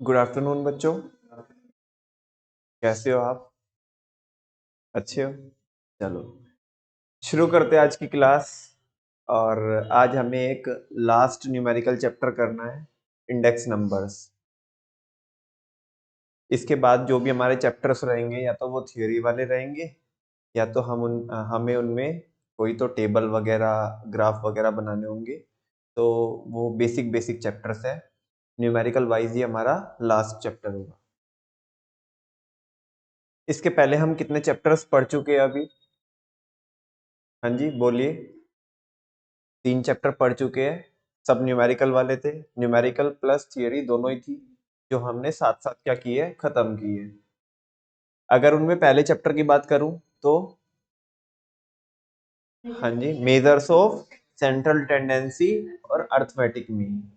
Good afternoon बच्चों। कैसे हो आप? अच्छे हो? चलो शुरू करते हैं आज की क्लास। और आज हमें एक लास्ट न्यूमेरिकल चैप्टर करना है, इंडेक्स नंबर्स। इसके बाद जो भी हमारे चैप्टर्स रहेंगे या तो वो थियोरी वाले रहेंगे या तो हमें उनमें कोई तो टेबल वगैरह ग्राफ वगैरह बनाने होंगे। तो वो बेसिक बेसिक चैप्टर्स है। न्यूमेरिकल वाइज ये हमारा लास्ट चैप्टर होगा। इसके पहले हम कितने चैप्टर्स पढ़ चुके हैं अभी? हाँ जी बोलिए। 3 चैप्टर पढ़ चुके हैं। सब न्यूमेरिकल वाले थे। न्यूमेरिकल प्लस थियरी दोनों ही थी, जो हमने साथ साथ क्या किए, खत्म किए। अगर उनमें पहले चैप्टर की बात करूं तो हाँ जी, मेजर्स ऑफ सेंट्रल टेंडेंसी और अर्थमेटिक मीन।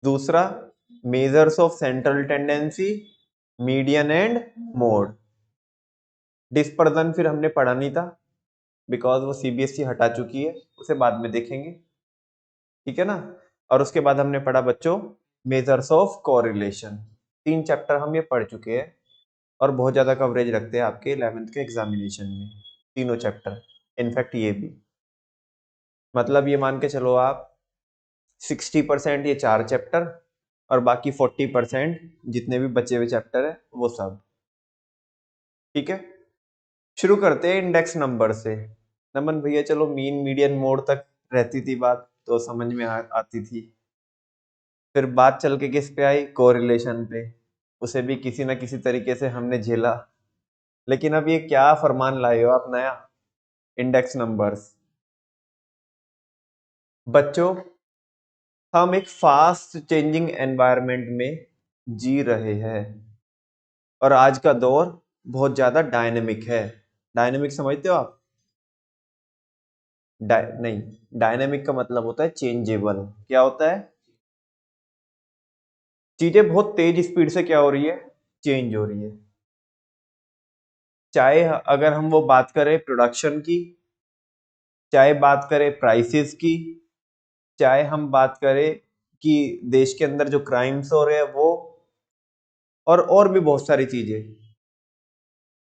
दूसरा, measures of central tendency, median and mode. Dispersion फिर हमने पढ़ा नहीं था, बिकॉज वो सीबीएसई हटा चुकी है, उसे बाद में देखेंगे। ठीक है ना। और उसके बाद हमने पढ़ा बच्चों मेजर्स ऑफ कोरिलेशन। 3 चैप्टर हम ये पढ़ चुके हैं और बहुत ज्यादा कवरेज रखते हैं आपके 11th के एग्जामिनेशन में, तीनों चैप्टर। इनफैक्ट ये भी, मतलब ये मान के चलो आप 60% ये 4 चैप्टर और बाकी 40% जितने भी बचे हुए चैप्टर है वो सब। ठीक है, शुरू करते हैं इंडेक्स नंबर से। नमन भैया, चलो मीन मीडियन मोड तक रहती थी बात तो समझ में आती थी। फिर बात चल के किस पे आई? कोरिलेशन पे। उसे भी किसी ना किसी तरीके से हमने झेला। लेकिन अब ये क्या फरमान लाए हो आप नया? Index numbers. बच्चों, हम एक फास्ट चेंजिंग एनवायरनमेंट में जी रहे हैं और आज का दौर बहुत ज्यादा डायनेमिक है। डायनेमिक समझते हो आप? नहीं, डायनेमिक का मतलब होता है चेंजेबल। क्या होता है? चीजें बहुत तेज स्पीड से क्या हो रही है? चेंज हो रही है। चाहे अगर हम वो बात करें प्रोडक्शन की, चाहे बात करें प्राइसेस की, चाहे हम बात करें कि देश के अंदर जो क्राइम्स हो रहे हैं वो, और भी बहुत सारी चीजें।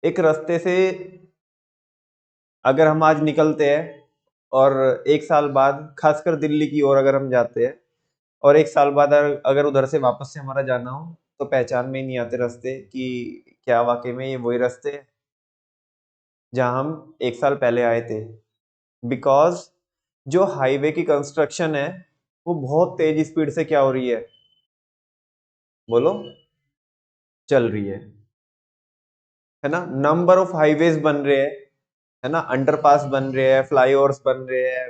एक रास्ते से अगर हम आज निकलते हैं और 1 साल बाद खासकर दिल्ली की ओर अगर हम जाते हैं और 1 साल बाद अगर उधर से वापस से हमारा जाना हो तो पहचान में ही नहीं आते रास्ते कि क्या वाकई में ये वही रास्ते हैं जहां हम 1 साल पहले आए थे। बिकॉज जो हाईवे की कंस्ट्रक्शन है वो बहुत तेज स्पीड से क्या हो रही है? बोलो। चल रही है ना। नंबर ऑफ हाईवेज बन रहे हैं, है ना, अंडरपास बन रहे हैं, फ्लाईओवर्स बन रहे हैं,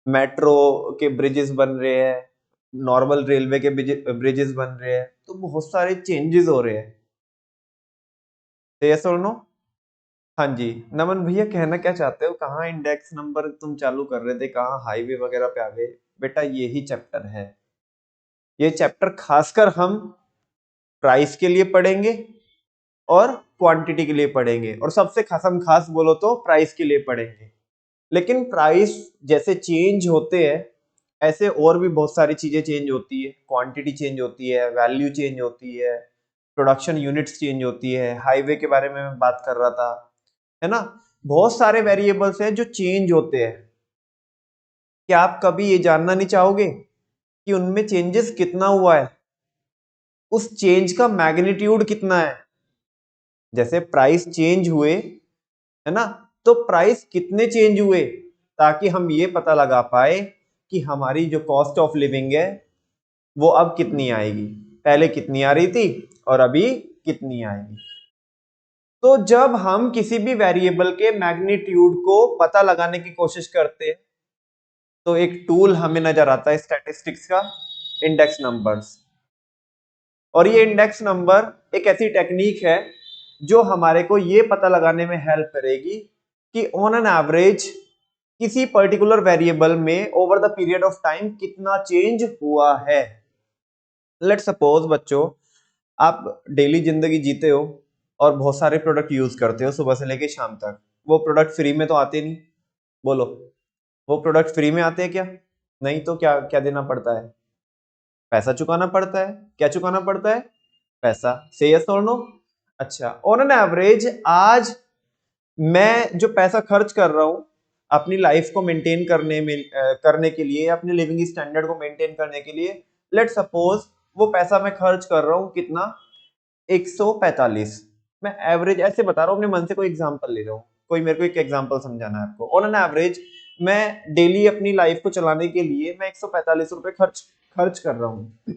मेट्रो के ब्रिजेस बन रहे हैं, नॉर्मल रेलवे के ब्रिजेस बन रहे हैं। तो बहुत सारे चेंजेस हो रहे हैं। यस और नो? हाँ जी। नमन भैया, कहना क्या चाहते हो? कहाँ इंडेक्स नंबर तुम चालू कर रहे थे, कहाँ हाईवे वगैरह पे आ गए? बेटा यही चैप्टर है। ये चैप्टर खासकर हम प्राइस के लिए पढ़ेंगे और क्वांटिटी के लिए पढ़ेंगे, और सबसे खास हम खास बोलो तो प्राइस के लिए पढ़ेंगे। लेकिन प्राइस जैसे चेंज होते हैं ऐसे और भी बहुत सारी चीजें चेंज होती है। क्वांटिटी चेंज होती है, वैल्यू चेंज होती है, प्रोडक्शन यूनिट्स चेंज होती है। हाईवे के बारे में मैं बात कर रहा था, है ना। बहुत सारे वेरिएबल्स हैं जो चेंज होते हैं। क्या आप कभी ये जानना नहीं चाहोगे कि उनमें चेंजेस कितना हुआ है, उस चेंज का मैग्नीट्यूड कितना है? जैसे प्राइस चेंज हुए, है ना, तो प्राइस कितने चेंज हुए, ताकि हम ये पता लगा पाए कि हमारी जो कॉस्ट ऑफ लिविंग है वो अब कितनी आएगी। पहले कितनी आ रही थी और अभी कितनी आएगी। तो जब हम किसी भी वेरिएबल के मैग्नीट्यूड को पता लगाने की कोशिश करते हैं तो एक टूल हमें नजर आता है स्टैटिस्टिक्स का, इंडेक्स नंबर्स। और ये इंडेक्स नंबर एक ऐसी टेक्निक है जो हमारे को ये पता लगाने में हेल्प करेगी कि ऑन एन एवरेज किसी पर्टिकुलर वेरिएबल में over the period of time कितना चेंज हुआ है। लेट सपोज बच्चों, आप डेली जिंदगी जीते हो और बहुत सारे प्रोडक्ट यूज करते हो सुबह से लेके शाम तक। वो प्रोडक्ट फ्री में तो आते नहीं। बोलो, वो प्रोडक्ट फ्री में आते हैं क्या? नहीं, तो क्या क्या देना पड़ता है? पैसा चुकाना पड़ता है। क्या चुकाना पड़ता है? पैसा। से यस और नो? अच्छा, ऑन एन एवरेज आज मैं जो पैसा खर्च कर रहा हूं अपनी लाइफ को मेंटेन करने के लिए, अपने लिविंग स्टैंडर्ड को मेंटेन करने के लिए, लेट सपोज वो पैसा मैं खर्च कर रहा हूं कितना? 145। मैं एवरेज ऐसे बता रहा हूं, अपने मन से कोई एग्जांपल ले रहा हूं, कोई मेरे को एक एग्जांपल समझाना है आपको। ऑन एन एवरेज मैं डेली अपनी लाइफ को चलाने के लिए मैं 145 रुपए खर्च कर रहा हूं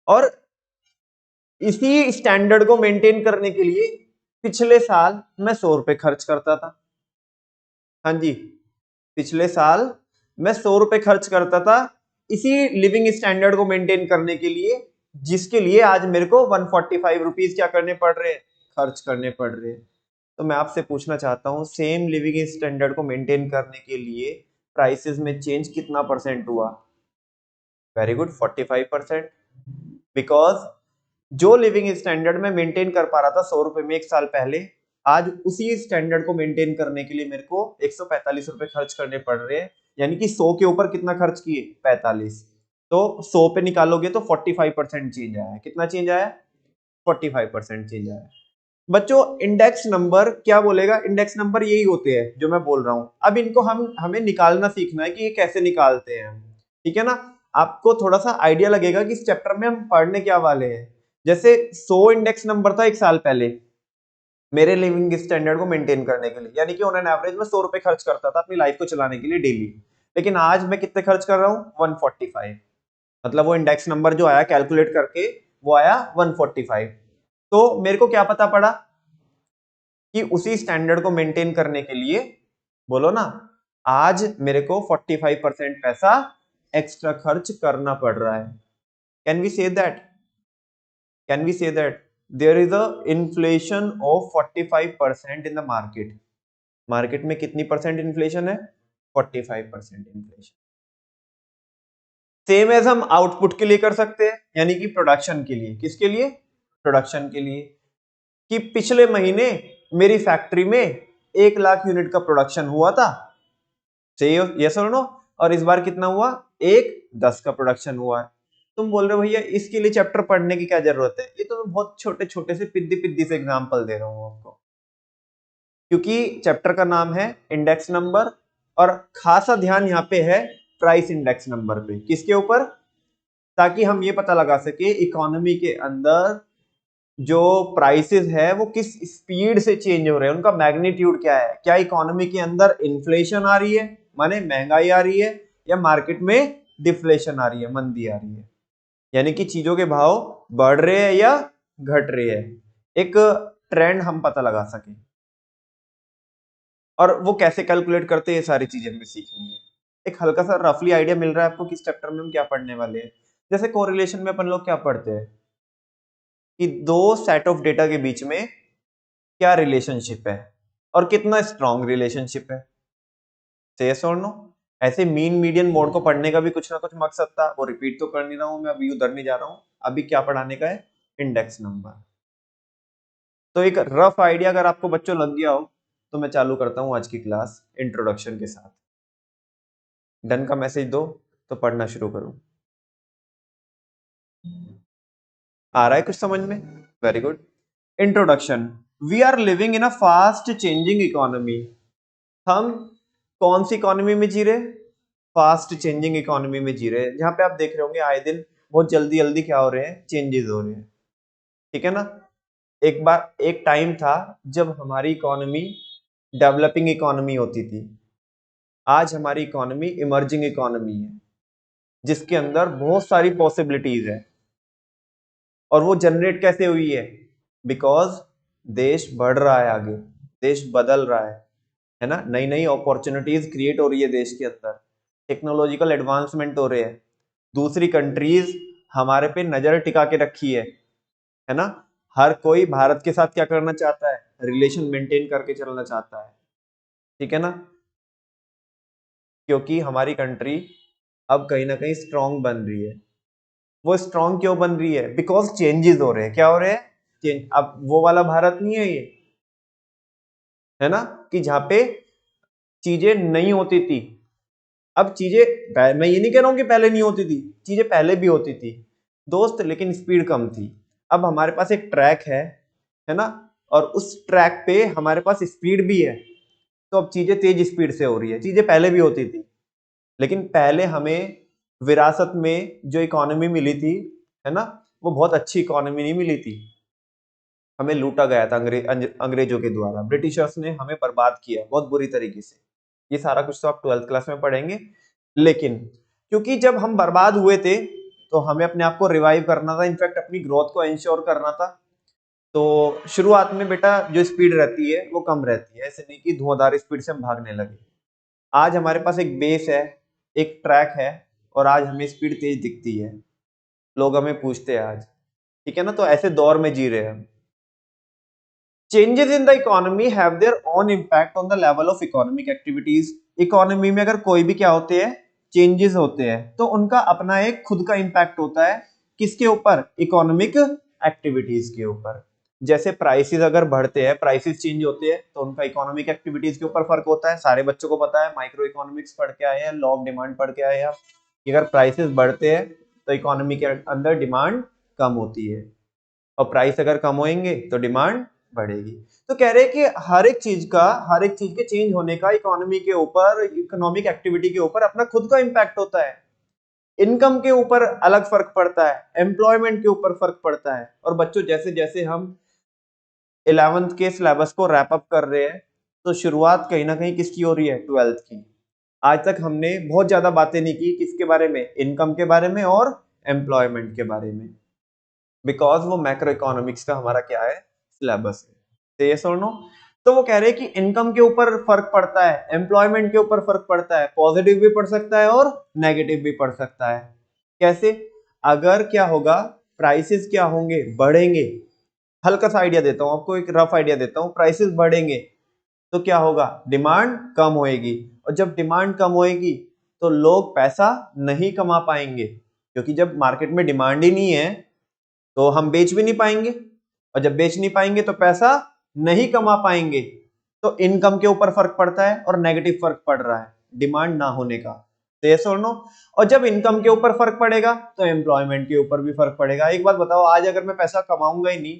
और इसी स्टैंडर्ड को मेंटेन करने के लिए पिछले साल मैं 100 रुपए खर्च करता था। हाँ जी, पिछले साल मैं 100 रुपए खर्च करता था इसी लिविंग स्टैंडर्ड को मेंटेन करने के लिए, जिसके लिए आज मेरे को 145 रुपीज क्या करने पड़ रहे हैं? खर्च करने पड़ रहे हैं। तो मैं आपसे पूछना चाहता हूं, सेम लिविंग स्टैंडर्ड को मेंटेन करने के लिए प्राइसेस में चेंज कितना परसेंट हुआ? Very good, 45%। बिकॉज जो लिविंग स्टैंडर्ड में मेंटेन कर पा रहा था 100 रुपए में एक साल पहले, आज उसी स्टैंडर्ड को मेंटेन करने के लिए मेरे को 145 रुपए खर्च करने पड़ रहे हैं। यानी कि 100 के ऊपर कितना खर्च किए? 45। तो 100 पे निकालोगे तो 45% चेंज आया है। कितना चेंज आया? 45% चेंज आया है। बच्चों, इंडेक्स नंबर क्या बोलेगा? इंडेक्स नंबर यही होते हैं जो मैं बोल रहा हूं। अब इनको हमें निकालना सीखना है कि ये कैसे निकालते हैं हम, ठीक है ना? आपको थोड़ा सा आइडिया लगेगा कि इस चैप्टर में हम पढ़ने क्या वाले हैं। जैसे 100 इंडेक्स नंबर था एक साल पहले मेरे लिविंग स्टैंडर्ड को मेंटेन करने के लिए, यानी कि ऑन एन एवरेज में 100 रुपए खर्च करता था अपनी लाइफ को चलाने के लिए डेली। लेकिन आज मैं कितने खर्च कर रहा हूं? 145। मतलब वो इंडेक्स नंबर जो आया कैलकुलेट करके वो आया 145। तो मेरे को क्या पता पड़ा कि उसी स्टैंडर्ड को मेंटेन करने के लिए, बोलो ना, आज मेरे को 45% पैसा एक्स्ट्रा खर्च करना पड़ रहा है। Can we say that? Can we say that there is a inflation of 45% in the market? Market में कितनी परसेंट इन्फ्लेशन है? 45% इन्फ्लेशन। सेम एज हम आउटपुट के लिए कर सकते हैं, यानी कि प्रोडक्शन के लिए। किसके लिए? प्रोडक्शन के लिए। कि पिछले महीने मेरी फैक्ट्री में 1 लाख यूनिट का प्रोडक्शन हुआ था, यस और नो? और इस बार कितना हुआ? 10 का प्रोडक्शन हुआ है। तुम बोल रहे हो भैया इसके लिए चैप्टर पढ़ने की क्या जरूरत है? ये तो मैं बहुत छोटे छोटे से पिद्दी पिद्दी से एग्जांपल दे रहा हूं आपको, क्योंकि चैप्टर का नाम है इंडेक्स नंबर और खासा ध्यान यहाँ पे है प्राइस इंडेक्स नंबर पे। किसके ऊपर? ताकि हम ये पता लगा सके इकोनॉमी के अंदर जो प्राइसेस है वो किस स्पीड से चेंज हो रहे हैं, उनका मैग्नीट्यूड क्या है। क्या इकोनॉमी के अंदर इन्फ्लेशन आ रही है, माने महंगाई आ रही है, या मार्केट में डिफ्लेशन आ रही है, मंदी आ रही है, यानी कि चीजों के भाव बढ़ रहे हैं या घट रहे हैं। एक ट्रेंड हम पता लगा सके। और वो कैसे कैलकुलेट करते हैं, ये सारी चीजें हमें सीखनी है। एक हल्का सा रफली आइडिया मिल रहा है आपको किस चैप्टर में हम क्या पढ़ने वाले हैं। जैसे कोरिलेशन में अपन लोग क्या पढ़ते हैं कि दो सेट ऑफ डेटा के बीच में क्या रिलेशनशिप है और कितना स्ट्रॉन्ग रिलेशनशिप है। यस और नो? ऐसे मीन मीडियन मोड को पढ़ने का भी कुछ ना कुछ मकसद था, वो रिपीट तो कर नहीं रहा हूं मैं, अभी उधर नहीं जा रहा हूं। अभी क्या पढ़ाने का है? Index number. तो एक रफ आइडिया अगर आपको बच्चों लग गया हो तो मैं चालू करता हूं आज की क्लास इंट्रोडक्शन के साथ। डन का मैसेज दो तो पढ़ना शुरू करूं। आ रहा है कुछ समझ में? Very good. Introduction. We are living in a fast changing economy. हम कौन सी इकोनॉमी में जी रहे? फास्ट चेंजिंग इकोनॉमी में जी रहे हैं, जहां पे आप देख रहे होंगे आए दिन बहुत जल्दी जल्दी क्या हो रहे हैं? चेंजेस हो रहे हैं, ठीक है ना? एक बार एक टाइम था जब हमारी इकोनॉमी डेवलपिंग इकोनॉमी होती थी। आज हमारी इकोनॉमी इमर्जिंग इकोनॉमी है, जिसके अंदर बहुत सारी पॉसिबिलिटीज है। और वो जनरेट कैसे हुई है? बिकॉज देश बढ़ रहा है आगे, देश बदल रहा है ना? नई नई अपॉर्चुनिटीज क्रिएट हो रही है देश के अंदर, टेक्नोलॉजिकल एडवांसमेंट हो रहे हैं, दूसरी कंट्रीज हमारे पे नजर टिका के रखी है ना? हर कोई भारत के साथ क्या करना चाहता है? रिलेशन मेंटेन करके चलना चाहता है, ठीक है ना? क्योंकि हमारी कंट्री अब कहीं ना कहीं स्ट्रांग बन रही है। वो स्ट्रांग क्यों बन रही है? बिकॉज चेंजेस हो रहे हैं। क्या हो रहे हैं? चेंज। अब वो वाला भारत नहीं है ये, है ना, कि जहां पे चीजें नहीं होती थी, अब चीजें, मैं ये नहीं कह रहा हूं कि पहले नहीं होती थी, चीजें पहले भी होती थी दोस्त, लेकिन स्पीड कम थी। अब हमारे पास एक ट्रैक है ना, और उस ट्रैक पे हमारे पास स्पीड भी है, तो अब चीजें तेज स्पीड से हो रही है। चीजें पहले भी होती थी, लेकिन पहले हमें विरासत में जो इकोनॉमी मिली थी, है ना, वो बहुत अच्छी इकोनॉमी नहीं मिली थी। हमें लूटा गया था अंग्रेजों के द्वारा, ब्रिटिशर्स ने हमें बर्बाद किया बहुत बुरी तरीके से। ये सारा कुछ तो आप 12th क्लास में पढ़ेंगे। लेकिन क्योंकि जब हम बर्बाद हुए थे, तो हमें अपने आप को रिवाइव करना था, इनफैक्ट अपनी ग्रोथ को इंश्योर करना था। तो शुरुआत में बेटा जो स्पीड रहती है वो कम रहती है, ऐसे नहीं कि धुआंधार स्पीड से हम भागने लगे। आज हमारे पास एक बेस है, एक ट्रैक है, और आज हमें स्पीड तेज दिखती है, लोग हमें पूछते हैं आज, ठीक है ना। तो ऐसे दौर में जी रहे हैं हम। Changes in the economy have their own impact on the level of economic activities. Economy में अगर कोई भी क्या होते हैं, चेंजेस होते हैं, तो उनका अपना एक खुद का इम्पैक्ट होता है। किसके ऊपर? इकोनॉमिक एक्टिविटीज के ऊपर। जैसे प्राइसेस अगर बढ़ते हैं, प्राइसेस चेंज होते हैं, तो उनका इकोनॉमिक एक्टिविटीज के ऊपर फर्क होता है। सारे बच्चों को पता है, माइक्रो इकोनॉमिक्स पढ़ के आए हैं, लॉ ऑफ डिमांड पढ़ के आए हैं आप, कि अगर प्राइसेस बढ़ते हैं तो इकोनॉमी के अंदर डिमांड कम होती है, और प्राइस अगर कम होंगे तो डिमांड बढ़ेगी। तो कह रहे हैं कि हर एक चीज के चेंज होने का इकोनॉमी के ऊपर, इकोनॉमिक एक्टिविटी के ऊपर अपना खुद का इंपैक्ट होता है। इनकम के ऊपर अलग फर्क पड़ता है, एम्प्लॉयमेंट के ऊपर फर्क पड़ता है। और बच्चों, जैसे जैसे हम 11th के सिलेबस को रैप अप कर रहे हैं, तो शुरुआत कहीं ना कहीं किसकी हो रही है? 12th की। आज तक हमने बहुत ज्यादा बातें नहीं की किसके बारे में? इनकम के बारे में और एम्प्लॉयमेंट के बारे में, बिकॉज वो मैक्रो इकोनॉमिक्स का हमारा क्या है? सिलेबस है। यस और नो? तो वो कह रहे हैं कि इनकम के ऊपर फर्क पड़ता है, एम्प्लॉयमेंट के ऊपर फर्क पड़ता है, पॉजिटिव भी पड़ सकता है और नेगेटिव भी पड़ सकता है। कैसे? अगर क्या होगा, प्राइसेस क्या होंगे? बढ़ेंगे। हल्का सा आइडिया देता हूं आपको, एक रफ आइडिया देता हूं। प्राइसेस बढ़ेंगे तो क्या होगा? डिमांड कम होएगी, और जब डिमांड कम होएगी तो लोग पैसा नहीं कमा पाएंगे, क्योंकि जब मार्केट में डिमांड ही नहीं है तो हम बेच भी नहीं पाएंगे, और जब बेच नहीं पाएंगे तो पैसा नहीं कमा पाएंगे। तो इनकम के ऊपर फर्क पड़ता है और नेगेटिव फर्क पड़ रहा है डिमांड ना होने का। यस और नो? और जब इनकम के ऊपर फर्क पड़ेगा तो एम्प्लॉयमेंट के ऊपर भी फर्क पड़ेगा। एक बात बताओ, आज अगर मैं पैसा कमाऊंगा ही नहीं,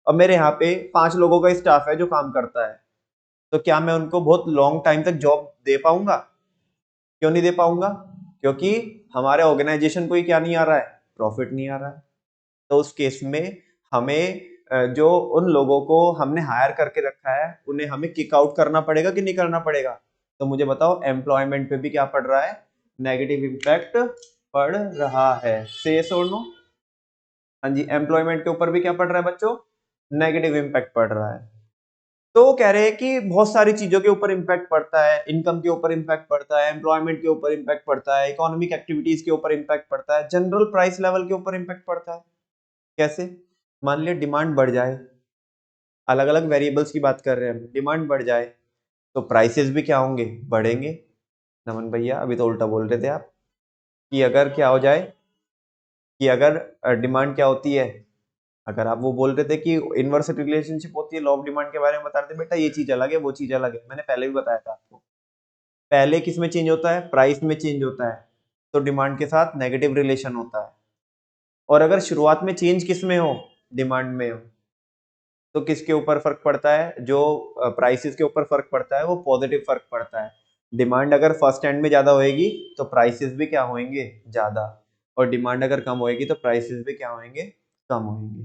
और मेरे यहाँ पे 5 लोगों का स्टाफ है जो काम करता है, तो क्या मैं उनको बहुत लॉन्ग टाइम तक जॉब दे पाऊंगा? क्यों नहीं दे पाऊंगा? क्योंकि हमारे ऑर्गेनाइजेशन को ही क्या नहीं आ रहा है? प्रॉफिट नहीं आ रहा है। तो उस केस में हमें जो उन लोगों को हमने हायर करके रखा है, उन्हें हमें किक आउट करना पड़ेगा कि नहीं करना पड़ेगा? तो मुझे बताओ, एम्प्लॉयमेंट पे भी क्या पड़ रहा है? नेगेटिव इंपैक्ट पड़ रहा है। से यस और नो? हाँ जी, एम्प्लॉयमेंट के ऊपर भी क्या पड़ रहा है बच्चों? नेगेटिव इंपैक्ट पड़ रहा है। तो वो कह रहे हैं कि बहुत सारी चीजों के ऊपर इंपैक्ट पड़ता है, इनकम के ऊपर इंपैक्ट पड़ता है, एम्प्लॉयमेंट के ऊपर इंपैक्ट पड़ता है, इकोनॉमिक एक्टिविटीज के ऊपर इंपैक्ट पड़ता है, जनरल प्राइस लेवल के ऊपर इंपैक्ट पड़ता है। कैसे? मान लिया डिमांड बढ़ जाए, अलग अलग वेरिएबल्स की बात कर रहे हैं हम, डिमांड बढ़ जाए तो प्राइसेस भी क्या होंगे? बढ़ेंगे। नमन भैया अभी तो उल्टा बोल रहे थे आप, कि अगर क्या हो जाए, कि अगर डिमांड क्या होती है, अगर आप वो बोल रहे थे कि इनवर्स रिलेशनशिप होती है, लॉ ऑफ डिमांड के बारे में बता रहे थे, बेटा ये चीज अलग है, वो चीज अलग है, मैंने पहले भी बताया था आपको। पहले किस में चेंज होता है? प्राइस में चेंज होता है, तो डिमांड के साथ नेगेटिव रिलेशन होता है। और अगर शुरुआत में चेंज किस में हो? डिमांड में हो, तो किसके ऊपर फर्क पड़ता है? जो प्राइसेस के ऊपर फर्क पड़ता है वो पॉजिटिव फर्क पड़ता है। डिमांड अगर फर्स्ट एंड में ज्यादा होएगी तो प्राइसेस भी क्या होंगे? ज्यादा। और डिमांड अगर कम होएगी तो प्राइसेस भी क्या होंगे? कम होंगे।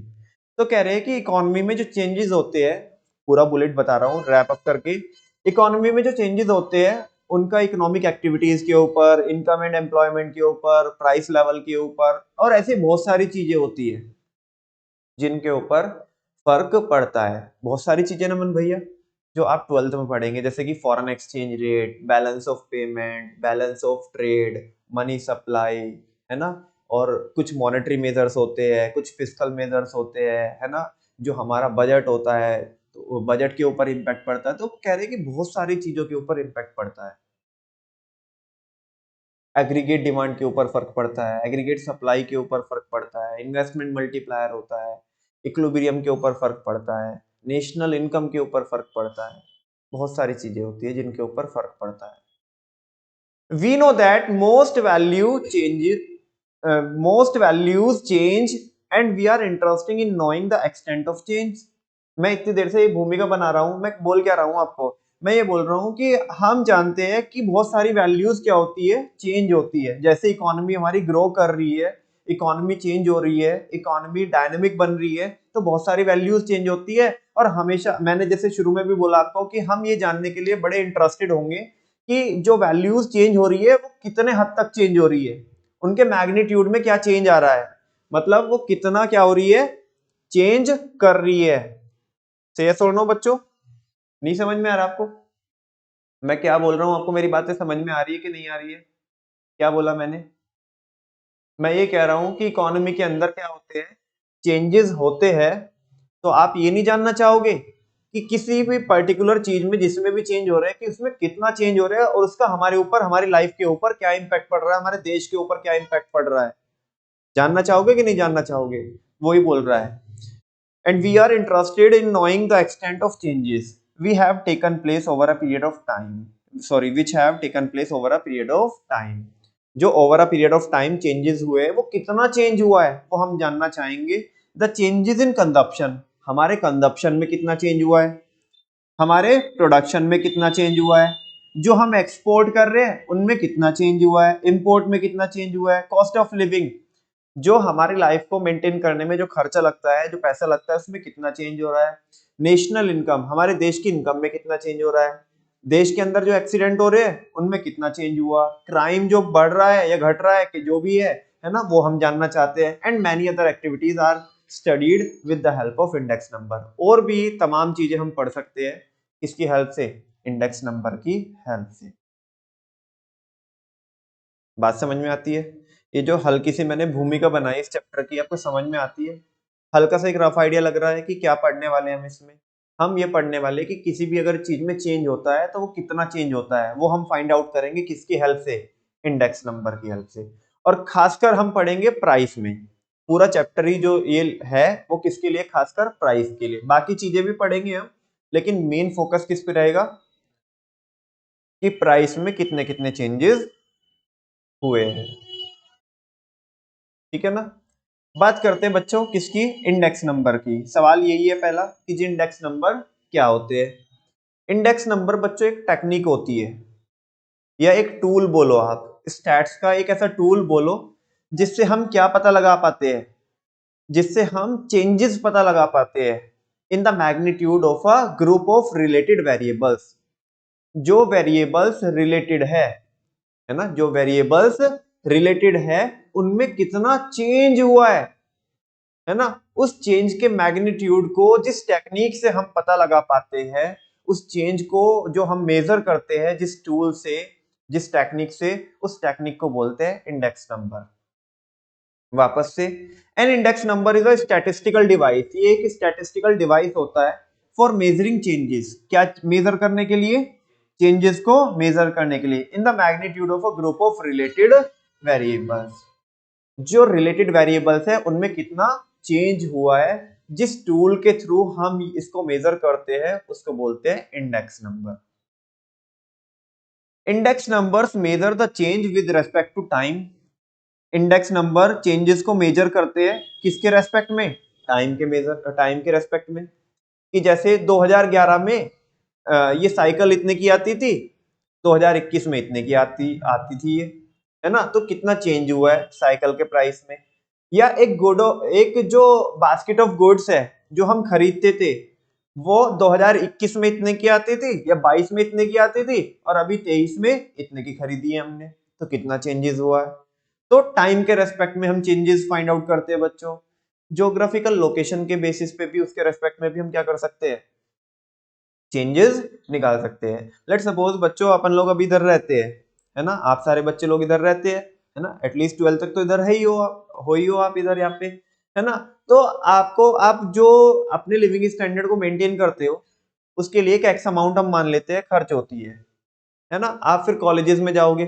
तो कह रहे हैं कि इकोनॉमी में जो चेंजेस होते हैं, पूरा बुलेट बता रहा हूँ रैप अप करके, इकोनॉमी में जो चेंजेस होते हैं उनका इकोनॉमिक एक्टिविटीज के ऊपर, इनकम एंड एम्प्लॉयमेंट के ऊपर, प्राइस लेवल के ऊपर, और ऐसी बहुत सारी चीजें होती है जिनके ऊपर फर्क पड़ता है। बहुत सारी चीजें नमन भैया जो आप 12th में पढ़ेंगे, जैसे कि foreign exchange rate, balance of payment, balance of trade, money supply, है ना, और कुछ मॉनेटरी मेजर्स होते हैं, कुछ फिस्कल मेजर्स होते हैं, है ना, जो हमारा बजट होता है, तो बजट के ऊपर इम्पैक्ट पड़ता है। तो कह रहे हैं कि बहुत सारी चीजों के ऊपर इम्पैक्ट पड़ता है। एग्रीगेट डिमांड के ऊपर फर्क पड़ता है, एग्रीगेट सप्लाई के ऊपर फर्क पड़ता है, इन्वेस्टमेंट मल्टीप्लायर होता है, इक्विलिब्रियम के ऊपर फर्क पड़ता है, नेशनल इनकम के ऊपर फर्क पड़ता है। बहुत सारी चीजें होती है जिनके ऊपर फर्क पड़ता है। We know that most values change and we are interested in knowing the extent of change. मैं इतनी देर से ये भूमिका बना रहा हूं, मैं बोल क्या रहा हूं आपको, मैं ये बोल रहा हूं कि हम जानते हैं कि बहुत सारी वैल्यूज क्या होती है, चेंज होती है। जैसे इकोनॉमी हमारी ग्रो कर रही है, इकोनॉमी चेंज हो रही है, इकोनॉमी डायनेमिक बन रही है, तो बहुत सारी वैल्यूज चेंज होती है। और हमेशा मैंने जैसे शुरू में भी बोला आपको कि हम ये जानने के लिए बड़े इंटरेस्टेड होंगे कि जो वैल्यूज चेंज हो रही है वो कितने हद तक चेंज हो रही है, उनके मैग्नीट्यूड में क्या चेंज आ रहा है, मतलब वो कितना क्या हो रही है, चेंज कर रही है। यस और नो बच्चों? नहीं समझ में आ रहा आपको मैं क्या बोल रहा हूं? आपको मेरी बातें समझ में आ रही है कि नहीं आ रही है? क्या बोला मैंने? मैं ये कह रहा हूं कि इकोनॉमी के अंदर क्या होते हैं, चेंजेस होते हैं। तो आप ये नहीं जानना चाहोगे कि किसी भी पर्टिकुलर चीज में जिसमें भी चेंज हो रहा है कि उसमें कितना चेंज हो रहा है और उसका हमारे ऊपर, हमारी लाइफ के ऊपर क्या इंपैक्ट पड़ रहा है, हमारे देश के ऊपर क्या इंपैक्ट पड़ रहा है? जानना चाहोगे कि नहीं जानना चाहोगे? वही बोल रहा है। And we are interested in knowing the extent of changes we have taken place over a period of time, sorry, which have taken place over a period of time। जो over a period of time changes हुए वो कितना change हुआ है वो हम जानना चाहेंगे। द चेंजेस इन कंजप्शन, हमारे कंजप्शन में कितना चेंज हुआ है, हमारे प्रोडक्शन में कितना चेंज हुआ है, जो हम एक्सपोर्ट कर रहे हैं उनमें कितना चेंज हुआ है, इंपोर्ट में कितना चेंज हुआ है, कॉस्ट ऑफ लिविंग, जो हमारी लाइफ को मेंटेन करने में जो खर्चा लगता है, जो पैसा लगता है, उसमें कितना चेंज हो रहा है। नेशनल इनकम, हमारे देश की इनकम में कितना चेंज हो रहा है। देश के अंदर जो एक्सीडेंट हो रहे हैं उनमें कितना चेंज हुआ, क्राइम जो बढ़ रहा है या घट रहा है कि जो भी है ना, वो हम जानना चाहते हैं। And many other activities are studied with the help of index number. और भी तमाम चीजें हम पढ़ सकते हैं किसकी हेल्प से, इंडेक्स नंबर की हेल्प से। बात समझ में आती है? ये जो हल्की सी मैंने भूमिका बनाई इस चैप्टर की, आपको समझ में आती है? हल्का सा एक रफ आइडिया लग रहा है कि क्या पढ़ने वाले हैं हम इसमें? हम ये पढ़ने वाले कि किसी भी अगर चीज में चेंज होता है तो वो कितना चेंज होता है, वो हम फाइंड आउट करेंगे किसकी हेल्प से, इंडेक्स नंबर की हेल्प से। और खासकर हम पढ़ेंगे प्राइस में। पूरा चैप्टर ही जो ये है वो किसके लिए, खासकर प्राइस के लिए। बाकी चीजें भी पढ़ेंगे हम, लेकिन मेन फोकस किस पे रहेगा कि प्राइस में कितने कितने चेंजेस हुए हैं। ठीक है ना? बात करते हैं बच्चों किसकी, इंडेक्स नंबर की। सवाल यही है पहला कि जी इंडेक्स नंबर क्या होते हैं। इंडेक्स नंबर बच्चों एक टेक्निक होती है या एक टूल बोलो आप, स्टैट्स का एक ऐसा टूल बोलो जिससे हम क्या पता लगा पाते हैं, जिससे हम चेंजेस पता लगा पाते हैं इन the magnitude of a group of related variables. जो वेरिएबल्स रिलेटेड है ना, जो वेरिएबल्स रिलेटेड है उनमें कितना चेंज हुआ है ना, उस चेंज के मैग्नीट्यूड को जिस टेक्निक से हम पता लगा पाते हैं, उस चेंज को जो हम मेजर करते हैं जिस टूल से, जिस टेक्निक से, उस टेक्निक को बोलते हैं इंडेक्स नंबर। वापस से, an index number is a statistical device, ये एक स्टैटिस्टिकल डिवाइस होता है फॉर मेजरिंग चेंजेस। क्या मेजर करने के लिए, चेंजेस को मेजर करने के लिए in the magnitude of a group of related variables. जो रिलेटेड वेरिएबल्स है उनमें कितना चेंज हुआ है, जिस टूल के थ्रू हम इसको मेजर करते हैं उसको बोलते हैं index number. Index numbers measure the change with respect to time. Index number changes को मेजर करते हैं किसके रेस्पेक्ट में, टाइम के मेजर, टाइम के रेस्पेक्ट में। कि जैसे 2011 में ये साइकिल इतने की आती थी, 2021 में इतने की आती आती थी ये, है ना, तो कितना चेंज हुआ है साइकिल के प्राइस में। या एक जो बास्केट ऑफ गुड्स है जो हम खरीदते थे, वो 2021 में इतने की आती थी या 22 में इतने की आती थी, और अभी 23 में इतने की खरीदी है हमने, तो कितना चेंजेस हुआ है। तो टाइम के रेस्पेक्ट में हम चेंजेस फाइंड आउट करते हैं बच्चों। ज्योग्राफिकल लोकेशन के बेसिस पे भी, उसके रेस्पेक्ट में भी हम क्या कर सकते हैं, चेंजेस निकाल सकते हैं। लेट सपोज बच्चों अपन लोग अभी इधर रहते हैं, है ना, आप सारे बच्चे लोग इधर रहते हैं, है ना, एटलीस्ट 12 तक तो इधर है ही हो आप इधर यहाँ पे, है ना। तो आपको, आप जो अपने लिविंग स्टैंडर्ड को मेंटेन करते हो उसके लिए एक एक्स अमाउंट हम मान लेते हैं खर्च होती है ना। आप फिर कॉलेजेस में जाओगे,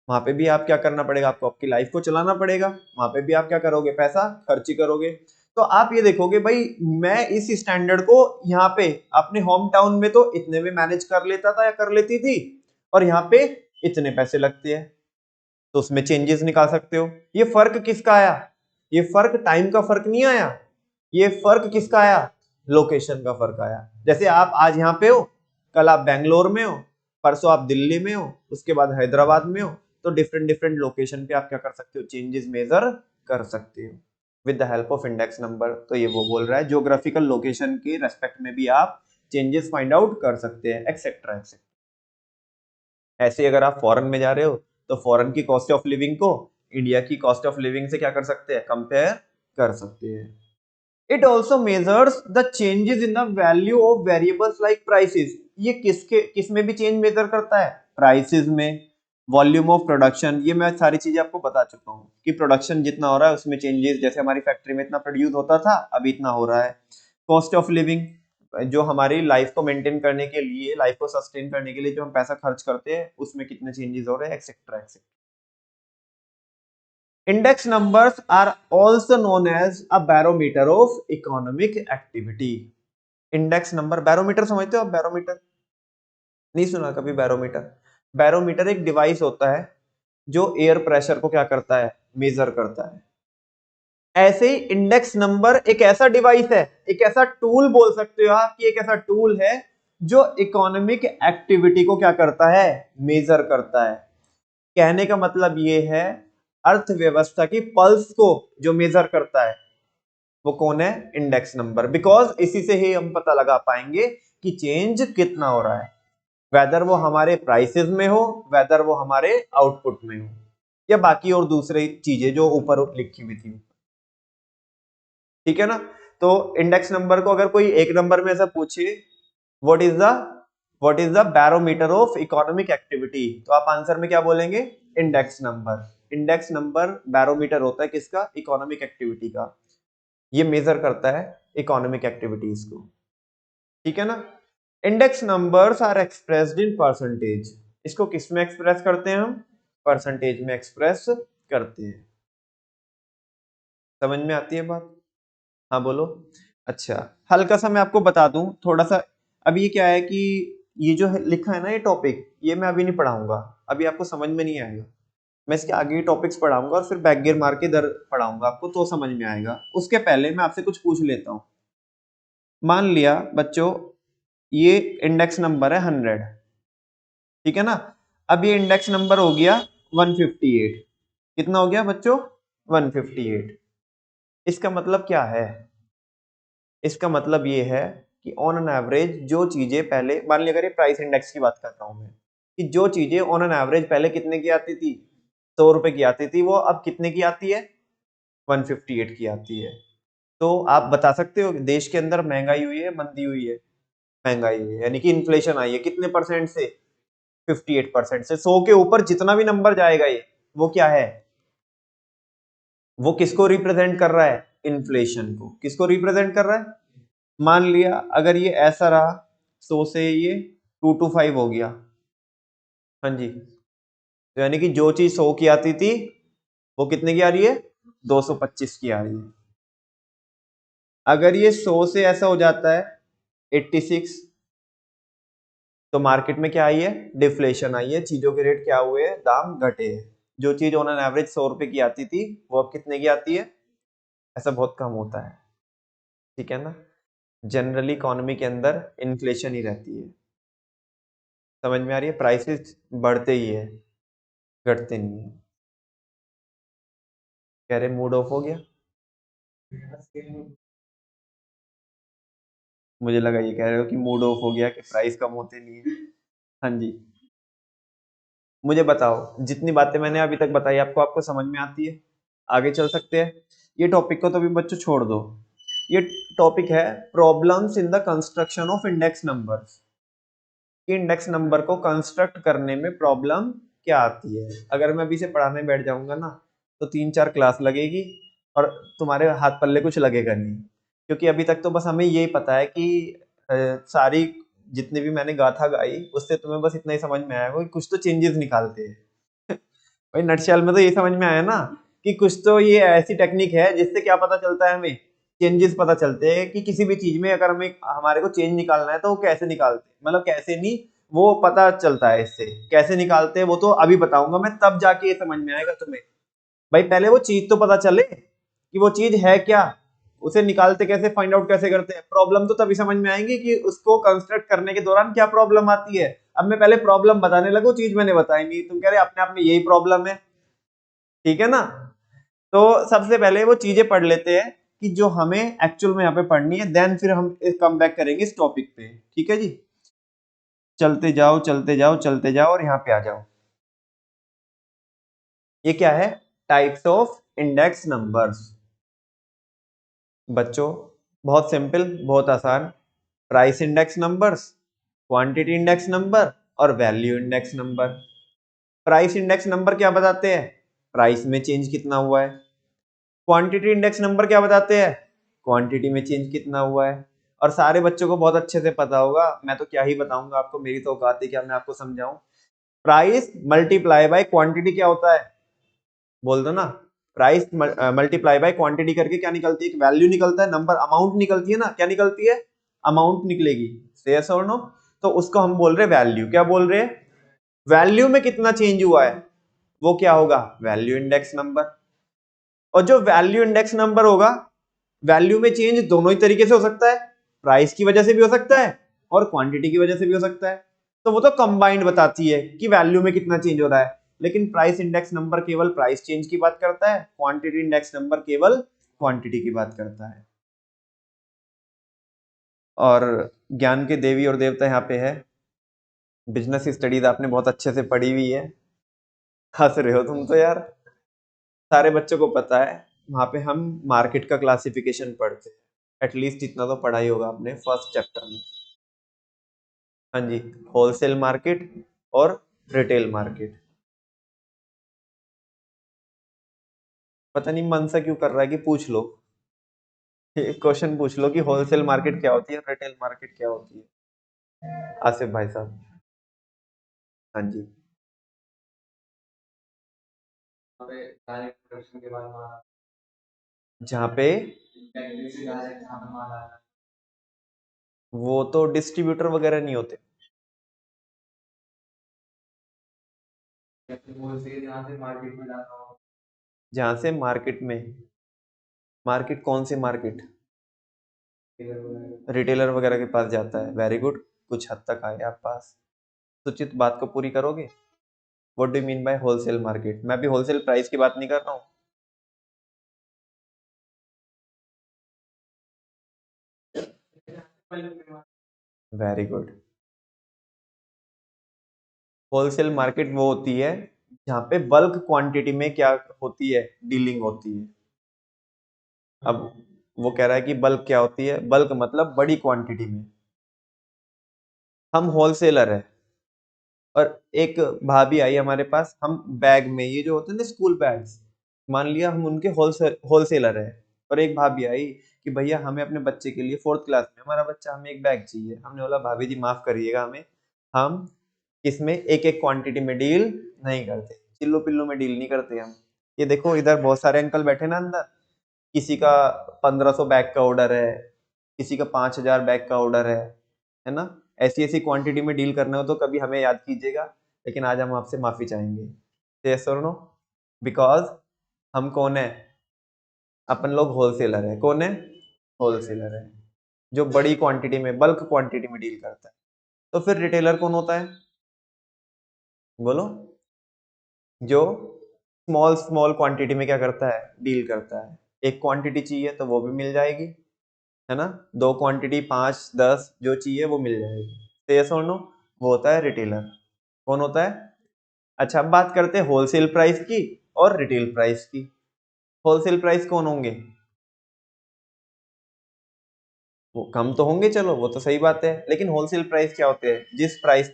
वहां पे भी आप क्या करना पड़ेगा, आपको आपकी लाइफ को चलाना पड़ेगा, वहां पे भी आप क्या करोगे, पैसा खर्च ही करोगे। तो आप ये देखोगे भाई मैं इस स्टैंडर्ड को यहाँ पे अपने होम टाउन में तो इतने में मैनेज कर लेता था या कर लेती थी, और यहाँ पे इतने पैसे लगते हैं, तो उसमें चेंजेस निकाल सकते हो। ये फर्क किसका आया? ये फर्क टाइम का फर्क नहीं आया, ये फर्क किसका आया? लोकेशन का फर्क आया। जैसे आप आज यहाँ पे हो, कल आप बेंगलोर में हो, परसों आप दिल्ली में हो, उसके बाद हैदराबाद में हो, तो डिफरेंट डिफरेंट लोकेशन पे आप क्या कर सकते हो? चेंजेस मेजर कर सकते हो with the help of index number. तो ये वो बोल रहा है ज्योग्राफिकल लोकेशन के रेस्पेक्ट में भी आप चेंजेस फाइंड आउट कर सकते हैं, एक्सेट्रा एक्सेट्रा। ऐसे अगर आप फॉरेन में जा रहे हो तो फॉरेन की कॉस्ट ऑफ लिविंग को इंडिया की कॉस्ट ऑफ लिविंग से क्या कर सकते हैं? कंपेयर कर सकते हैं। It also measures the changes in the value of variables like prices. ये किस में भी चेंज मेजर करता है? प्राइसेस में, वॉल्यूम ऑफ प्रोडक्शन, ये मैं सारी चीजें आपको बता चुका हूँ कि प्रोडक्शन जितना हो रहा है उसमें चेंजेस, जैसे हमारी फैक्ट्री में इतना प्रोड्यूस होता था अभी इतना हो रहा है। कॉस्ट ऑफ लिविंग, जो हमारी लाइफ को मेंटेन करने के लिए, लाइफ को सस्टेन करने के लिए जो हम पैसा खर्च करते हैं उसमें कितने चेंजेस हो रहे हैं, etcetera etcetera. Index numbers are also known as a barometer of economic activity. Index number, barometer समझते हो आप? बैरोमीटर नहीं सुना कभी? बैरोमीटर, बैरोमीटर एक डिवाइस होता है जो एयर प्रेशर को क्या करता है? मेजर करता है। ऐसे ही इंडेक्स नंबर एक ऐसा डिवाइस है, एक ऐसा टूल बोल सकते हो आप कि एक ऐसा टूल है जो इकोनॉमिक एक्टिविटी को क्या करता है? मेजर करता है। कहने का मतलब ये है अर्थव्यवस्था की पल्स को जो मेजर करता है वो कौन है? Index number. बिकॉज इसी से ही हम पता लगा पाएंगे कि चेंज कितना हो रहा है, वेदर वो हमारे प्राइसेस में हो, वेदर वो हमारे आउटपुट में हो, या बाकी और दूसरी चीजें जो ऊपर लिखी हुई थी। ठीक है ना? तो इंडेक्स नंबर को अगर कोई एक नंबर में ऐसा पूछे what is the barometer of economic activity, तो आप आंसर में क्या बोलेंगे? Index number. Index number barometer होता है किसका? इकोनॉमिक एक्टिविटी का। ये मेजर करता है इकोनॉमिक एक्टिविटीज को। ठीक है ना? Index numbers are expressed in percentage. इसको किस में एक्सप्रेस करते हैं हम? परसेंटेज में एक्सप्रेस करते हैं। समझ में आती है बात? हाँ बोलो। अच्छा, हल्का सा मैं आपको बता दूं थोड़ा सा। अब ये क्या है कि ये जो लिखा है ना ये टॉपिक, ये मैं अभी नहीं पढ़ाऊंगा, अभी आपको समझ में नहीं आएगा। मैं इसके आगे ही टॉपिक्स पढ़ाऊंगा और फिर बैक गियर मार के इधर पढ़ाऊंगा आपको, तो समझ में आएगा। उसके पहले मैं आपसे कुछ पूछ लेता हूँ। मान लिया बच्चों ये इंडेक्स नंबर है 100, ठीक है ना? अब ये इंडेक्स नंबर हो गया 158। कितना हो गया बच्चों? 158। इसका मतलब क्या है? इसका मतलब ये है कि ऑन एन एवरेज जो चीजें पहले, मान लिया अगर ये प्राइस इंडेक्स की बात कर रहा हूं मैं, कि जो चीजें ऑन एन एवरेज पहले कितने की आती थी? 100 रुपए की आती थी, वो अब कितने की आती है? 158 की आती है। तो आप बता सकते हो देश के अंदर महंगाई हुई है, मंदी हुई है? महंगाई हुई है, यानी कि इन्फ्लेशन आई है। कितने परसेंट से? 58% से। 100 के ऊपर जितना भी नंबर जाएगा ये, वो क्या है? वो किसको रिप्रेजेंट कर रहा है? इन्फ्लेशन को। किसको रिप्रेजेंट कर रहा है? मान लिया अगर ये ऐसा रहा, 100 से ये 225 हो गया, हाँ जी, तो यानी कि जो चीज 100 की आती थी वो कितने की आ रही है? 225 की आ रही है। अगर ये 100 से ऐसा हो जाता है 86, तो मार्केट में क्या आई है? डिफ्लेशन आई है। चीजों के रेट क्या हुए हैं? दाम घटे हैं। जो चीज ऑन एन एवरेज 100 रुपए की आती थी वो अब कितने की आती है? ऐसा बहुत कम होता है। ठीक है ना? जनरली इकोनॉमी के अंदर इन्फ्लेशन ही रहती है। समझ में आ रही है? प्राइसेस बढ़ते ही है, घटते नहीं है। कह रहे मूड ऑफ हो गया? मुझे लगा ये कह रहे हो कि मूड ऑफ हो गया कि प्राइस कम होते नहीं है। हाँ जी, मुझे बताओ जितनी बातें मैंने अभी तक बताई आपको, आपको समझ में आती है? आगे चल सकते हैं। ये टॉपिक को तो अभी बच्चों छोड़ दो। ये टॉपिक है problems in the construction of index numbers. Index number को कंस्ट्रक्ट करने में प्रॉब्लम क्या आती है? अगर मैं अभी से पढ़ाने बैठ जाऊंगा ना तो 3-4 क्लास लगेगी और तुम्हारे हाथ पल्ले कुछ लगेगा नहीं, क्योंकि अभी तक तो बस हमें यही पता है कि सारी जितनी भी मैंने गाथा गाई उससे तुम्हें बस इतना ही समझ में आया कि कुछ तो चेंजेस निकालते हैं। भाई नटशेल में तो ये समझ में आया ना कि कुछ तो ये ऐसी टेक्निक है जिससे क्या पता चलता है? हमें चेंजेस पता चलते हैं कि किसी भी चीज में अगर हमें हमारे को चेंज निकालना है तो वो कैसे निकालते हैं, मतलब कैसे नहीं, वो पता चलता है इससे। कैसे निकालते हैं वो तो अभी बताऊंगा मैं, तब जाके ये समझ में आएगा तुम्हें। भाई पहले वो चीज तो पता चले कि वो चीज है क्या, उसे निकालते कैसे, फाइंड आउट कैसे करते हैं। प्रॉब्लम तो तभी समझ में आएंगी कि उसको कंस्ट्रक्ट करने के दौरान क्या प्रॉब्लम आती है। अब मैं पहले प्रॉब्लम बताने लगू, चीज मैंने बताई नहीं, तुम कह रहे अपने आप में यही प्रॉब्लम है, ठीक है ना। तो सबसे पहले वो चीजें पढ़ लेते हैं कि जो हमें एक्चुअल में यहाँ पे पढ़नी है, देन फिर हम कम बैक करेंगे इस टॉपिक पे, ठीक है जी। चलते जाओ चलते जाओ चलते जाओ और यहाँ पे आ जाओ। ये क्या है, टाइप्स ऑफ इंडेक्स नंबर्स। बच्चों बहुत सिंपल, बहुत आसान। Price index numbers, quantity index number और value index number. Price index number क्या बताते हैं, प्राइस में चेंज कितना हुआ है। क्वांटिटी इंडेक्स नंबर क्या बताते हैं, क्वांटिटी में चेंज कितना हुआ है। और सारे बच्चों को बहुत अच्छे से पता होगा, मैं तो क्या ही बताऊंगा आपको, मेरी तो औकात है क्या मैं आपको समझाऊं। प्राइस मल्टीप्लाई बाय क्वांटिटी क्या होता है, बोल दो ना। प्राइस मल्टीप्लाई बाय क्वांटिटी करके क्या निकलती है, एक वैल्यू निकलता है, नंबर अमाउंट निकलती है ना, क्या निकलती है, अमाउंट निकलेगी। यस और नो। तो उसको हम बोल रहे हैं वैल्यू। क्या बोल रहे हैं, वैल्यू में कितना चेंज हुआ है वो क्या होगा, वैल्यू इंडेक्स नंबर। और जो वैल्यू इंडेक्स नंबर होगा, वैल्यू में चेंज दोनों ही तरीके से हो सकता है, प्राइस की वजह से भी हो सकता है और क्वांटिटी की वजह से भी हो सकता है। तो वो तो कंबाइंड बताती है कि वैल्यू में कितना चेंज हो रहा है। लेकिन प्राइस इंडेक्स नंबर केवल प्राइस चेंज की बात करता है, क्वांटिटी इंडेक्स नंबर केवल क्वांटिटी की बात करता है। और ज्ञान के देवी और देवता यहाँ पे है, बिजनेस स्टडीज आपने बहुत अच्छे से पढ़ी हुई है। हंस रहे हो तुम तो यार, सारे बच्चों को पता है। वहां पे हम मार्केट का क्लासिफिकेशन पढ़ते हैं, एटलीस्ट इतना तो पढ़ा ही होगा आपने फर्स्ट चैप्टर में। हाँ जी, होलसेल मार्केट और रिटेल मार्केट। पता नहीं मन सा क्यों कर रहा है कि पूछ लो, एक क्वेश्चन पूछ लो कि होलसेल मार्केट क्या होती है, रिटेल मार्केट क्या होती है, आसिफ भाई साहब। हाँ जी। जहाँ पे वो तो डिस्ट्रीब्यूटर वगैरह नहीं होते, जहाँ से मार्केट में, मार्केट कौन से मार्केट, रिटेलर वगैरह के पास जाता है। वेरी गुड, कुछ हद तक आए आप पास। सूचित बात को पूरी करोगे। What do mean by wholesale market, मैं भी होलसेल प्राइस की बात नहीं कर रहा हूँ। Very good. होलसेल मार्केट वो होती है जहाँ पे बल्क क्वांटिटी में क्या होती है, डीलिंग होती है। अब वो कह रहा है कि बल्क क्या होती है, बल्क मतलब बड़ी क्वांटिटी में। हम होलसेलर है और एक भाभी आई हमारे पास, हम बैग में, ये जो होते हैं ना स्कूल बैग्स, मान लिया हम उनके होलसेलर है। और एक भाभी आई कि भैया हमें अपने बच्चे के लिए, फोर्थ क्लास में हमारा बच्चा, हमें एक बैग चाहिए। हमने बोला भाभी जी माफ करिएगा, हमें, हम इसमें एक एक क्वांटिटी में डील नहीं करते, चिल्लो पिल्लो में डील नहीं करते हम। ये देखो इधर बहुत सारे अंकल बैठे ना अंदर, किसी का 1500 बैग का ऑर्डर है, किसी का 5000 बैग का ऑर्डर है ना। ऐसी ऐसी क्वांटिटी में डील करना हो तो कभी हमें याद कीजिएगा। लेकिन आज हम आपसे माफी चाहेंगे, यस और नो। बिकॉज हम कौन है, अपन लोग होलसेलर है। कौन है, होलसेलर है जो बड़ी क्वांटिटी में, बल्क क्वांटिटी में डील करता है। तो फिर रिटेलर कौन होता है, बोलो, जो स्मॉल स्मॉल क्वांटिटी में क्या करता है, डील करता है। एक क्वांटिटी चाहिए तो वो भी मिल जाएगी, है ना। दो क्वांटिटी, 5 10 जो चाहिए वो मिल जाएगी। तो यस और नो, वो होता है रिटेलर। कौन होता है। अच्छा, अब बात करते हैं होलसेल प्राइस की और रिटेल प्राइस की। होलसेल प्राइस कौन होंगे, वो कम तो होंगे, चलो वो तो सही बात है। लेकिन होलसेल प्राइस क्या होते हैं, जिस प्राइस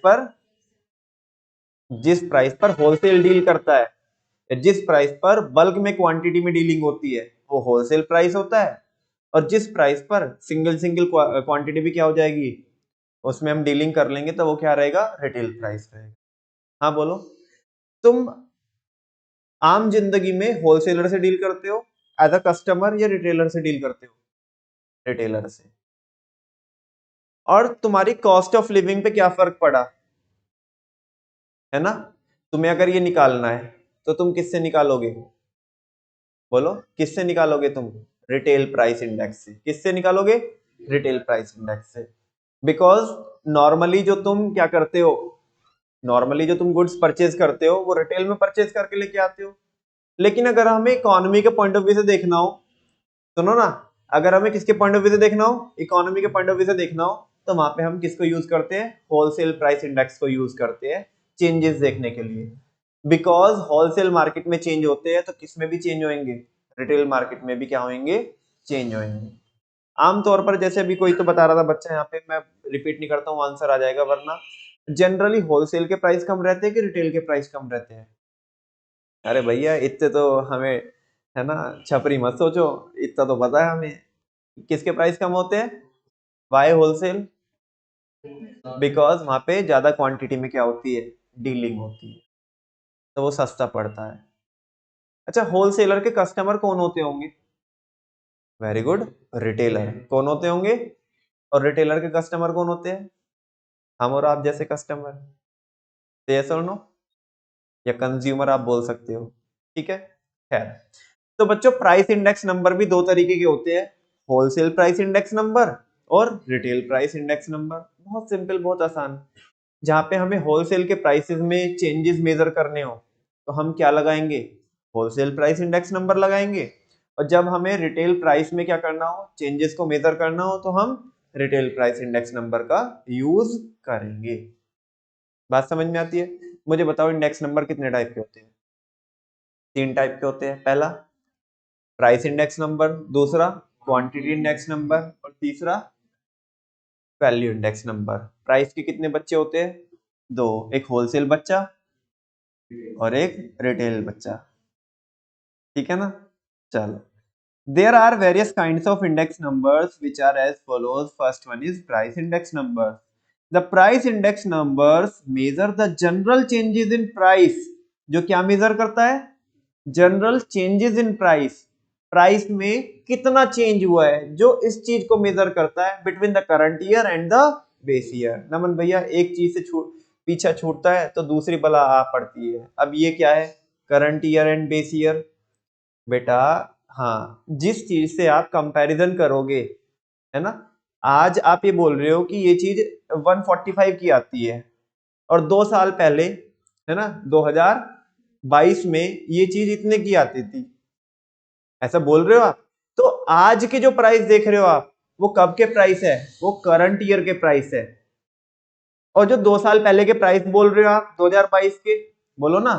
पर होलसेल डील करता है, जिस प्राइस पर बल्क में क्वांटिटी में डीलिंग होती है, वो होलसेल प्राइस होता है। और जिस प्राइस पर सिंगल सिंगल क्वांटिटी भी क्या हो जाएगी, उसमें हम डीलिंग कर लेंगे, तो वो क्या रहेगा, रिटेल प्राइस रहेगा। हाँ बोलो, तुम आम जिंदगी में होलसेलर से डील करते हो एज अ कस्टमर, या रिटेलर से डील करते हो, रिटेलर से। और तुम्हारी कॉस्ट ऑफ लिविंग पे क्या फर्क पड़ा, है ना। तुम्हें अगर ये निकालना है तो तुम किससे निकालोगे, बोलो किससे निकालोगे तुम, रिटेल प्राइस इंडेक्स से। किससे निकालोगे, रिटेल प्राइस इंडेक्स से। बिकॉज नॉर्मली जो तुम क्या करते हो, नॉर्मली जो तुम गुड्स परचेज करते हो वो रिटेल में परचेज करके लेके आते हो। लेकिन अगर हमें इकोनॉमी के पॉइंट ऑफ व्यू से देखना हो, सुनो ना, अगर हमें किसके पॉइंट ऑफ व्यू से देखना हो, इकोनॉमी के पॉइंट ऑफ व्यू से देखना हो, तो वहां पे हम किसको यूज करते हैं, होलसेल प्राइस इंडेक्स को यूज करते हैं चेंजेस देखने के लिए। बिकॉज होलसेल मार्केट में चेंज होते हैं तो किस में भी चेंज होंगे, रिटेल मार्केट में भी क्या होंगे, चेंज होंगे। आमतौर पर जैसे अभी कोई तो बता रहा था बच्चा, यहाँ पे मैं रिपीट नहीं करता हूँ, आंसर आ जाएगा, वरना जनरली होलसेल के प्राइस कम रहते हैं कि रिटेल के प्राइस कम रहते हैं। अरे भैया इतने तो हमें, है ना, छपरी मत सोचो, इतना तो पता है हमें किसके प्राइस कम होते हैं, वाई होलसेल, बिकॉज वहां पे ज्यादा क्वांटिटी में क्या होती है, डीलिंग होती है, तो वो सस्ता पड़ता है। अच्छा, होलसेलर के कस्टमर कौन होते होंगे, वेरी गुड, रिटेलर कौन होते होंगे, और रिटेलर के कस्टमर कौन होते हैं, हम और आप जैसे कस्टमर, यस और नो, या कंज्यूमर आप बोल सकते हो, ठीक है। खैर, तो बच्चों प्राइस इंडेक्स नंबर भी दो तरीके के होते हैं, होलसेल प्राइस इंडेक्स नंबर और रिटेल प्राइस इंडेक्स नंबर। बहुत सिंपल, बहुत आसान। जहां पे हमें होलसेल के प्राइसेस में चेंजेस मेजर करने हो तो हम क्या लगाएंगे, होलसेल प्राइस इंडेक्स नंबर लगाएंगे। और जब हमें रिटेल प्राइस में क्या करना हो, चेंजेस को मेजर करना हो, तो हम रिटेल प्राइस इंडेक्स नंबर का यूज करेंगे। बात समझ में आती है। मुझे बताओ इंडेक्स नंबर कितने टाइप के होते हैं, तीन टाइप के होते हैं। पहला प्राइस इंडेक्स नंबर, दूसरा क्वांटिटी इंडेक्स नंबर, और तीसरा वैल्यू इंडेक्स नंबर। प्राइस के कितने बच्चे होते हैं, दो, एक होलसेल बच्चा और एक रिटेल बच्चा, ठीक है ना। चलो, there are various kinds of index numbers which are as follows. First one is price index number. The price index numbers measure the general changes in price. जो क्या मेजर करता है, general changes in price, price में कितना change हुआ है, जो इस चीज को मेजर करता है between the current year and the base year. Naman भैया एक चीज से पीछा छूटता है तो दूसरी बला आ पड़ती है। अब ये क्या है, current year and base year, बेटा हाँ, जिस चीज से आप कंपैरिजन करोगे, है ना, आज आप ये बोल रहे हो कि ये चीज 145 की आती है और 2 साल पहले, है ना, 2022 में ये चीज इतने की आती थी, ऐसा बोल रहे हो आप। तो आज के जो प्राइस देख रहे हो आप, वो कब के प्राइस है, वो करंट ईयर के प्राइस है। और जो 2 साल पहले के प्राइस बोल रहे हो आप 2022 के, बोलो ना,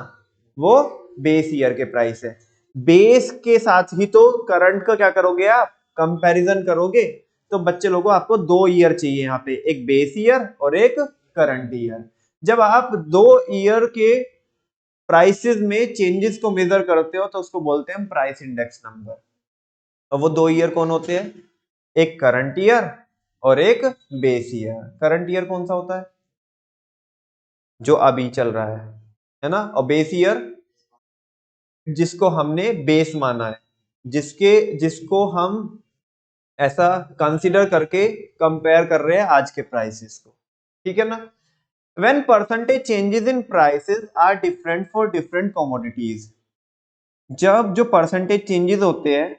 वो बेस ईयर के प्राइस है। बेस के साथ ही तो करंट का क्या करोगे आप, कंपैरिजन करोगे। तो बच्चे लोगों आपको 2 ईयर चाहिए यहाँ पे, एक बेस ईयर और एक करंट ईयर। जब आप 2 ईयर के प्राइसेस में चेंजेस को मेजर करते हो तो उसको बोलते हैं प्राइस इंडेक्स नंबर। और वो 2 ईयर कौन होते हैं, एक करंट ईयर और एक बेस ईयर। करंट ईयर कौन सा होता है, जो अभी चल रहा है ना, और बेस ईयर जिसको हमने बेस माना है, जिसको हम ऐसा कंसीडर करके कंपेयर कर रहे हैं आज के प्राइसेस को, ठीक है ना। When percentage changes in prices are different for different commodities, जब जो परसेंटेज चेंजेस होते हैं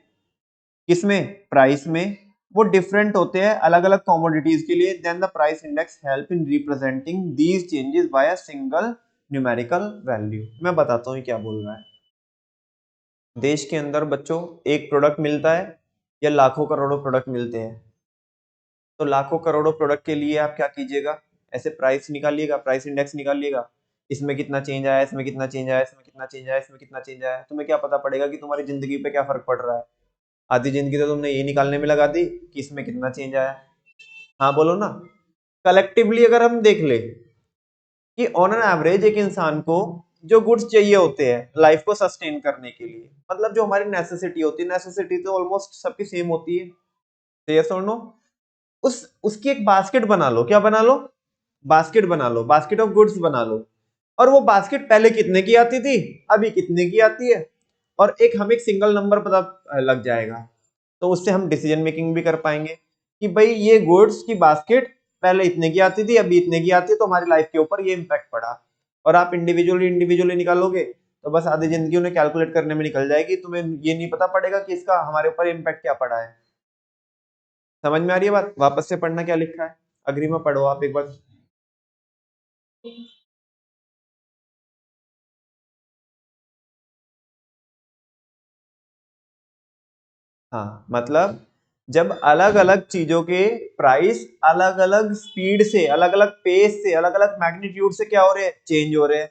किसमें, प्राइस में, वो डिफरेंट होते हैं अलग अलग कमोडिटीज के लिए, then the price index help in representing these changes by a single numerical value. मैं बताता हूँ क्या बोल रहा है। देश के अंदर बच्चों एक प्रोडक्ट मिलता है या लाखों करोड़ों प्रोडक्ट मिलते हैं, तो लाखों करोड़ों प्रोडक्ट के लिए आप क्या कीजिएगा, ऐसे प्राइस निकालिएगा, प्राइस इंडेक्स निकालिएगा, इसमें कितना चेंज आया, इसमें कितना चेंज आया, इसमें कितना चेंज आया, इसमें कितना चेंज आया। तुम्हें क्या पता पड़ेगा कि तुम्हारी जिंदगी पे क्या फर्क पड़ रहा है। आधी जिंदगी तो तुमने ये निकालने में लगा दी कि इसमें कितना चेंज आया। हाँ बोलो ना। कलेक्टिवली अगर हम देख ले कि ऑन एन एवरेज एक इंसान को जो गुड्स चाहिए होते हैं लाइफ को सस्टेन करने के लिए, मतलब जो हमारी नेसेसिटी होती है, नेसेसिटी तो ऑलमोस्ट सबकी सेम होती है, यस और नो, उस उसकी एक बास्केट बना लो। क्या बना लो, बास्केट बना लो, बास्केट ऑफ गुड्स बना लो। और वो बास्केट पहले कितने की आती थी, अभी कितने की आती है, और एक हमें एक सिंगल नंबर पता लग जाएगा। तो उससे हम डिसीजन मेकिंग भी कर पाएंगे कि भाई ये गुड्स की बास्केट पहले इतने की आती थी, अभी इतने की आती है, तो हमारी लाइफ के ऊपर ये इम्पैक्ट पड़ा। और आप इंडिविजुअली इंडिविजुअली निकालोगे तो बस आधी जिंदगी उन्हें कैलकुलेट करने में निकल जाएगी, तुम्हें ये नहीं पता पड़ेगा कि इसका हमारे ऊपर इम्पैक्ट क्या पड़ा है। समझ में आ रही है बात? वापस से पढ़ना क्या लिखा है, अग्री में पढ़ो आप एक बार। हाँ, मतलब जब अलग अलग चीजों के प्राइस अलग अलग स्पीड से, अलग अलग पेस से, अलग अलग मैग्नीट्यूड से क्या हो रहे हैं, चेंज हो रहे हैं,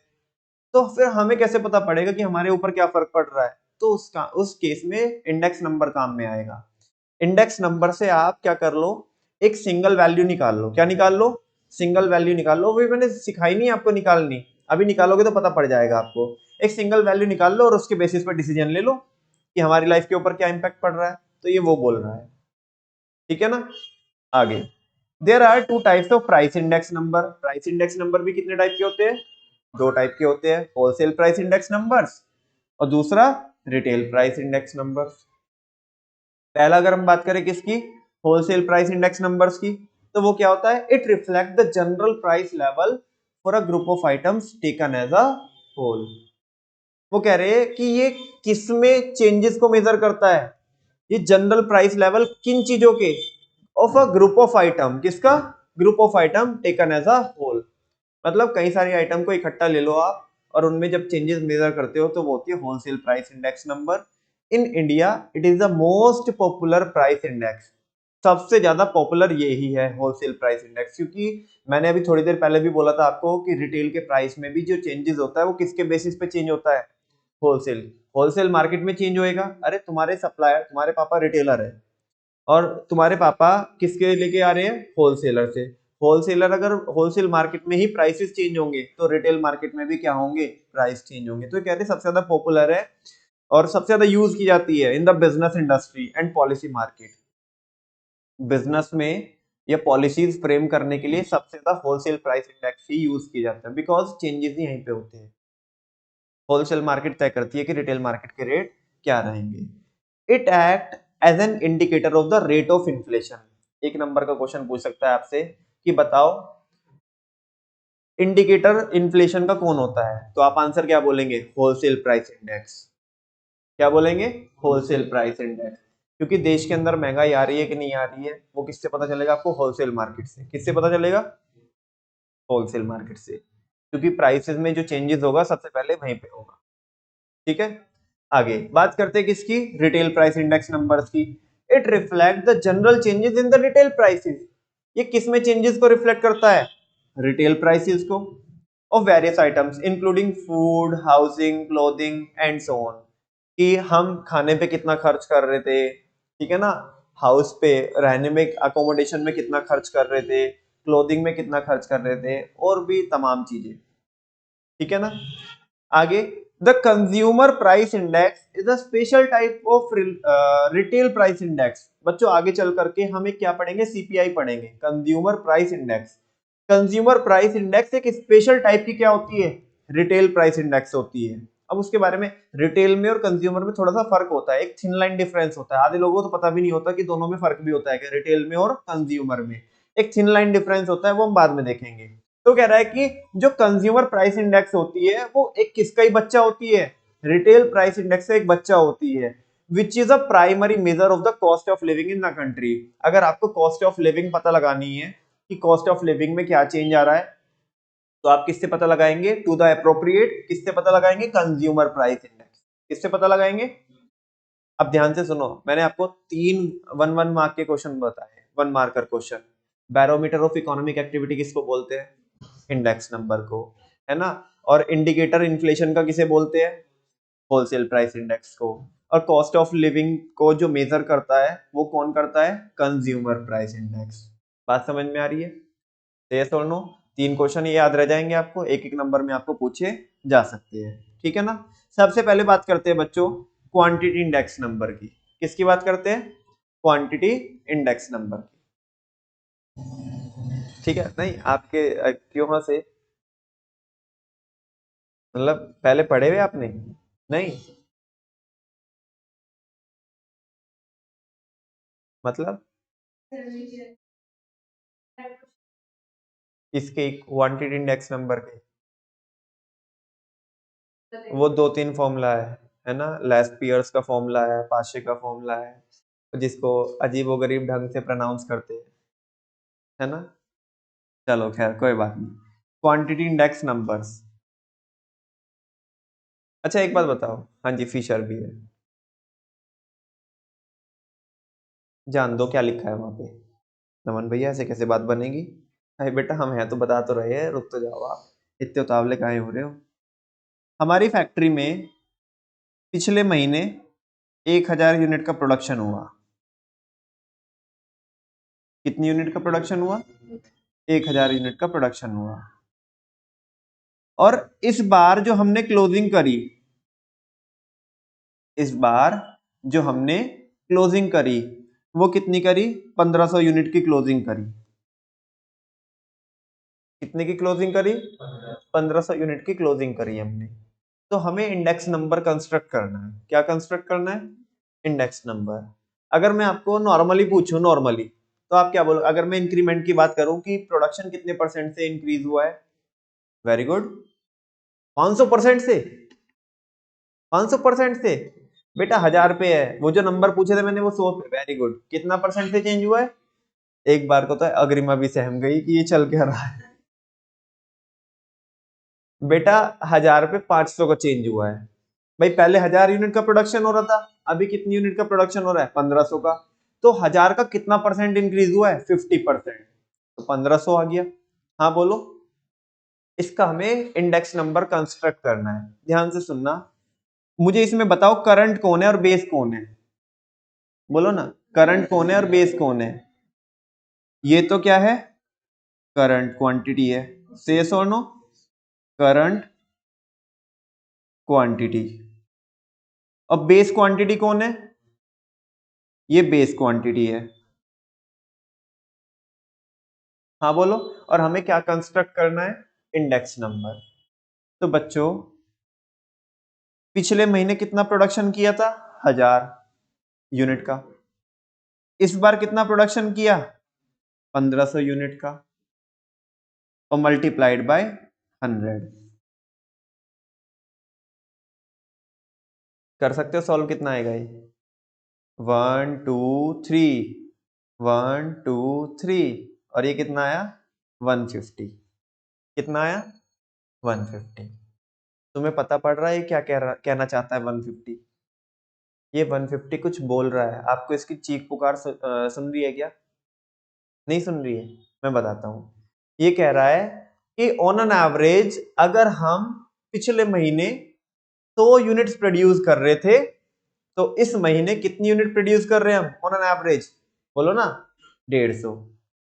तो फिर हमें कैसे पता पड़ेगा कि हमारे ऊपर क्या फर्क पड़ रहा है? तो उस केस में इंडेक्स नंबर काम में आएगा। इंडेक्स नंबर से आप क्या कर लो, एक सिंगल वैल्यू निकाल लो। क्या निकाल लो? सिंगल वैल्यू निकाल लो। वही मैंने सिखाई नहीं आपको निकालनी, अभी निकालोगे तो पता पड़ जाएगा आपको। एक सिंगल वैल्यू निकाल लो और उसके बेसिस पर डिसीजन ले लो कि हमारी लाइफ के ऊपर क्या इंपैक्ट पड़ रहा है। तो ये वो बोल रहा है, ठीक है ना। आगे, there are two types of price index number. Price index number भी कितने टाइप के होते हैं? दो टाइप के होते हैं, होलसेल प्राइस इंडेक्स नंबर्स और दूसरा रिटेल प्राइस इंडेक्स नंबर्स। पहला अगर हम बात करें किसकी, होलसेल प्राइस इंडेक्स नंबर्स की, तो वो क्या होता है, it reflect the general price level for a group of items taken as a whole. वो कह रहे हैं कि ये किसमें चेंजेस को मेजर करता है, ये जनरल प्राइस लेवल किन चीजों के, of a group of item, किसका, group of item taken as a whole. मतलब कई सारी आइटम को इकट्ठा ले लो आप और उनमें जब चेंजेस मेजर करते हो तो वो होती है wholesale price index number. In India it is the most popular price index. सबसे ज्यादा पॉपुलर ये ही है होलसेल प्राइस इंडेक्स, क्योंकि मैंने अभी थोड़ी देर पहले भी बोला था आपको कि रिटेल के प्राइस में भी जो चेंजेस होता है वो किसके बेसिस पे चेंज होता है, होलसेल। होलसेल मार्केट में चेंज होएगा। अरे तुम्हारे सप्लायर, तुम्हारे पापा रिटेलर है और तुम्हारे पापा किसके लेके आ रहे हैं, होलसेलर से। होलसेलर अगर होलसेल मार्केट में ही प्राइसेस चेंज होंगे तो रिटेल मार्केट में भी क्या होंगे, प्राइस चेंज होंगे। तो कहते हैं सबसे ज्यादा पॉपुलर है और सबसे ज्यादा यूज की जाती है in the business industry and policy market. Business में या पॉलिसीज फ्रेम करने के लिए सबसे ज्यादा होलसेल प्राइस इंडेक्स ही यूज किया जाता है, बिकॉज चेंजेस ही यहीं पे होते हैं। होलसेल मार्केट तय करती है कि रिटेल मार्केट के रेट क्या रहेंगे। It act as an indicator of the rate of inflation. एक नंबर का क्वेश्चन पूछ सकता है आपसे कि बताओ इंडिकेटर इन्फ्लेशन का कौन होता है, तो आप आंसर क्या बोलेंगे, होलसेल प्राइस इंडेक्स। क्या बोलेंगे, होलसेल प्राइस इंडेक्स। क्योंकि देश के अंदर महंगाई आ रही है कि नहीं आ रही है वो किससे पता चलेगा आपको, होलसेल मार्केट से। किससे पता चलेगा, होलसेल मार्केट से, क्योंकि प्राइसेस में जो चेंजेस होगा सबसे पहले वहीं पे होगा। ठीक है, आगे बात करते हैं किसकी, रिटेल प्राइस इंडेक्स नंबर्स की। It reflect the general changes in the retail prices. ये किस में चेंजेस को रिफ्लेक्ट करता है, रिटेल प्राइसेस को, of various items including food, housing, clothing and so on. कि हम खाने पे कितना खर्च कर रहे थे, ठीक है ना, हाउस पे रहने में, अकोमोडेशन में कितना खर्च कर रहे थे, क्लोथिंग में कितना खर्च कर रहे थे, और भी तमाम चीजें। ठीक है ना, आगे, the consumer price index is a special type of retail price index. बच्चों आगे चल करके हम एक क्या पढ़ेंगे, सीपीआई पढ़ेंगे, consumer price index. Consumer price index एक स्पेशल टाइप की क्या होती है, रिटेल प्राइस इंडेक्स होती है। अब उसके बारे में, रिटेल में और कंज्यूमर में थोड़ा सा फर्क होता है, एक थिन लाइन डिफरेंस होता है। आधे लोगों को तो पता भी नहीं होता कि दोनों में फर्क भी होता है, कि रिटेल में और कंज्यूमर में एक थिन लाइन डिफरेंस होता है, वो हम बाद में देखेंगे। तो कह रहा है कि जो कंज्यूमर प्राइस इंडेक्स होती है वो एक किसका ही बच्चा होती है, रिटेल प्राइस इंडेक्स से एक बच्चा होती है, which is a primary measure of the cost of living in the country. अगर आपको कॉस्ट ऑफ लिविंग पता लगानी है कि कॉस्ट ऑफ लिविंग में क्या चेंज आ रहा है, तो आप किससे पता लगाएंगे, टू द अप्रोप्रिएट, किससे पता लगाएंगे, कंज्यूमर प्राइस इंडेक्स। किससे पता लगाएंगे, अब ध्यान से सुनो, मैंने आपको तीन वन वन मार्क के क्वेश्चन बताए, one marker question. Barometer of economic activity किसको बोलते हैं, इंडेक्स नंबर को, है ना। और इंडिकेटर इन्फ्लेशन का किसे बोलते हैं, होलसेल प्राइस इंडेक्स को। और कॉस्ट ऑफ लिविंग को जो मेजर करता है वो कौन करता है, कंज्यूमर प्राइस इंडेक्स। बात समझ में आ रही है, यस और नो। तीन क्वेश्चन ये याद रह जाएंगे आपको, एक एक नंबर में आपको पूछे जा सकते हैं, ठीक है ना। सबसे पहले बात करते हैं बच्चों क्वांटिटी इंडेक्स नंबर की। किसकी बात करते हैं, क्वांटिटी इंडेक्स नंबर की। ठीक है, नहीं आपके क्यों से, मतलब पहले पढ़े हुए आपने, नहीं मतलब इसके क्वांटिटी इंडेक्स नंबर के, वो 2-3 फॉर्मूला है ना, लेस्पियर्स का फॉर्मूला है, पाशे का फॉर्मूला है, जिसको अजीबोगरीब ढंग से प्रोनाउंस करते हैं, है ना। चलो खैर कोई बात नहीं। Quantity index numbers. अच्छा एक बात बताओ, हाँ जी फिशर भी है, जान दो क्या लिखा है वहां पे। नमन भैया ऐसे कैसे बात बनेगी? अरे बेटा हम हैं तो बता तो रहे हैं, रुक तो जाओ आप, इतने उतावले काहे हो रहे हो। हमारी फैक्ट्री में पिछले महीने 1000 यूनिट का प्रोडक्शन हुआ। कितनी यूनिट का प्रोडक्शन हुआ? 1000 यूनिट का प्रोडक्शन हुआ। और इस बार जो हमने क्लोजिंग करी, इस बार जो हमने क्लोजिंग करी वो कितनी करी? 1500 यूनिट की क्लोजिंग करी। कितने की क्लोजिंग करी? 1500 यूनिट की क्लोजिंग करी हमने। तो हमें इंडेक्स नंबर कंस्ट्रक्ट करना है। क्या कंस्ट्रक्ट करना है? Index number. अगर मैं आपको नॉर्मली पूछूं, नॉर्मली, तो आप क्या बोलो? अगर मैं इंक्रीमेंट की बात करूं कि प्रोडक्शन कितने परसेंट से इंक्रीज हुआ है? Very good. 500% से? 500% से? बेटा 1000 पे है, वो जो नंबर पूछे थे मैंने वो 100 पे। Very good. कितना परसेंट से चेंज हुआ है? एक बार को तो अग्रिमा भी सहम गई कि ये चल क्या रहा है। बेटा 1000 पे 500 का चेंज हुआ है। भाई पहले 1000 यूनिट का प्रोडक्शन हो रहा था, अभी कितनी यूनिट का प्रोडक्शन हो रहा है? 1500 का। तो 1000 का कितना परसेंट इंक्रीज हुआ है? 50%। तो 1500 आ गया। हाँ बोलो। इसका हमें इंडेक्स नंबर कंस्ट्रक्ट करना है। ध्यान से सुनना, मुझे इसमें बताओ करंट कौन है और बेस कौन है? बोलो ना, करंट कौन है और बेस कौन है? ये तो क्या है? करंट क्वांटिटी है। से यस और नो? Current quantity. अब बेस क्वांटिटी कौन है? ये बेस क्वांटिटी है। हाँ बोलो। और हमें क्या कंस्ट्रक्ट करना है? Index number. तो बच्चों पिछले महीने कितना प्रोडक्शन किया था? 1000 यूनिट का। इस बार कितना प्रोडक्शन किया? 1500 यूनिट का, और मल्टीप्लाइड बाय 100। कर सकते हो सॉल्व? कितना आएगा ये? 1 2 3, 1 2 3, और ये कितना आया? 150। कितना आया? 150। तुम्हें पता पड़ रहा है क्या कहना चाहता है 150? ये 150 कुछ बोल रहा है आपको। इसकी चीख पुकार सुन रही है क्या? नहीं सुन रही है? मैं बताता हूँ। ये कह रहा है कि ऑन एन एवरेज अगर हम पिछले महीने 100 यूनिट्स प्रोड्यूस कर रहे थे, तो इस महीने कितनी यूनिट प्रोड्यूस कर रहे हैं हम ऑन एन एवरेज? बोलो ना। 150।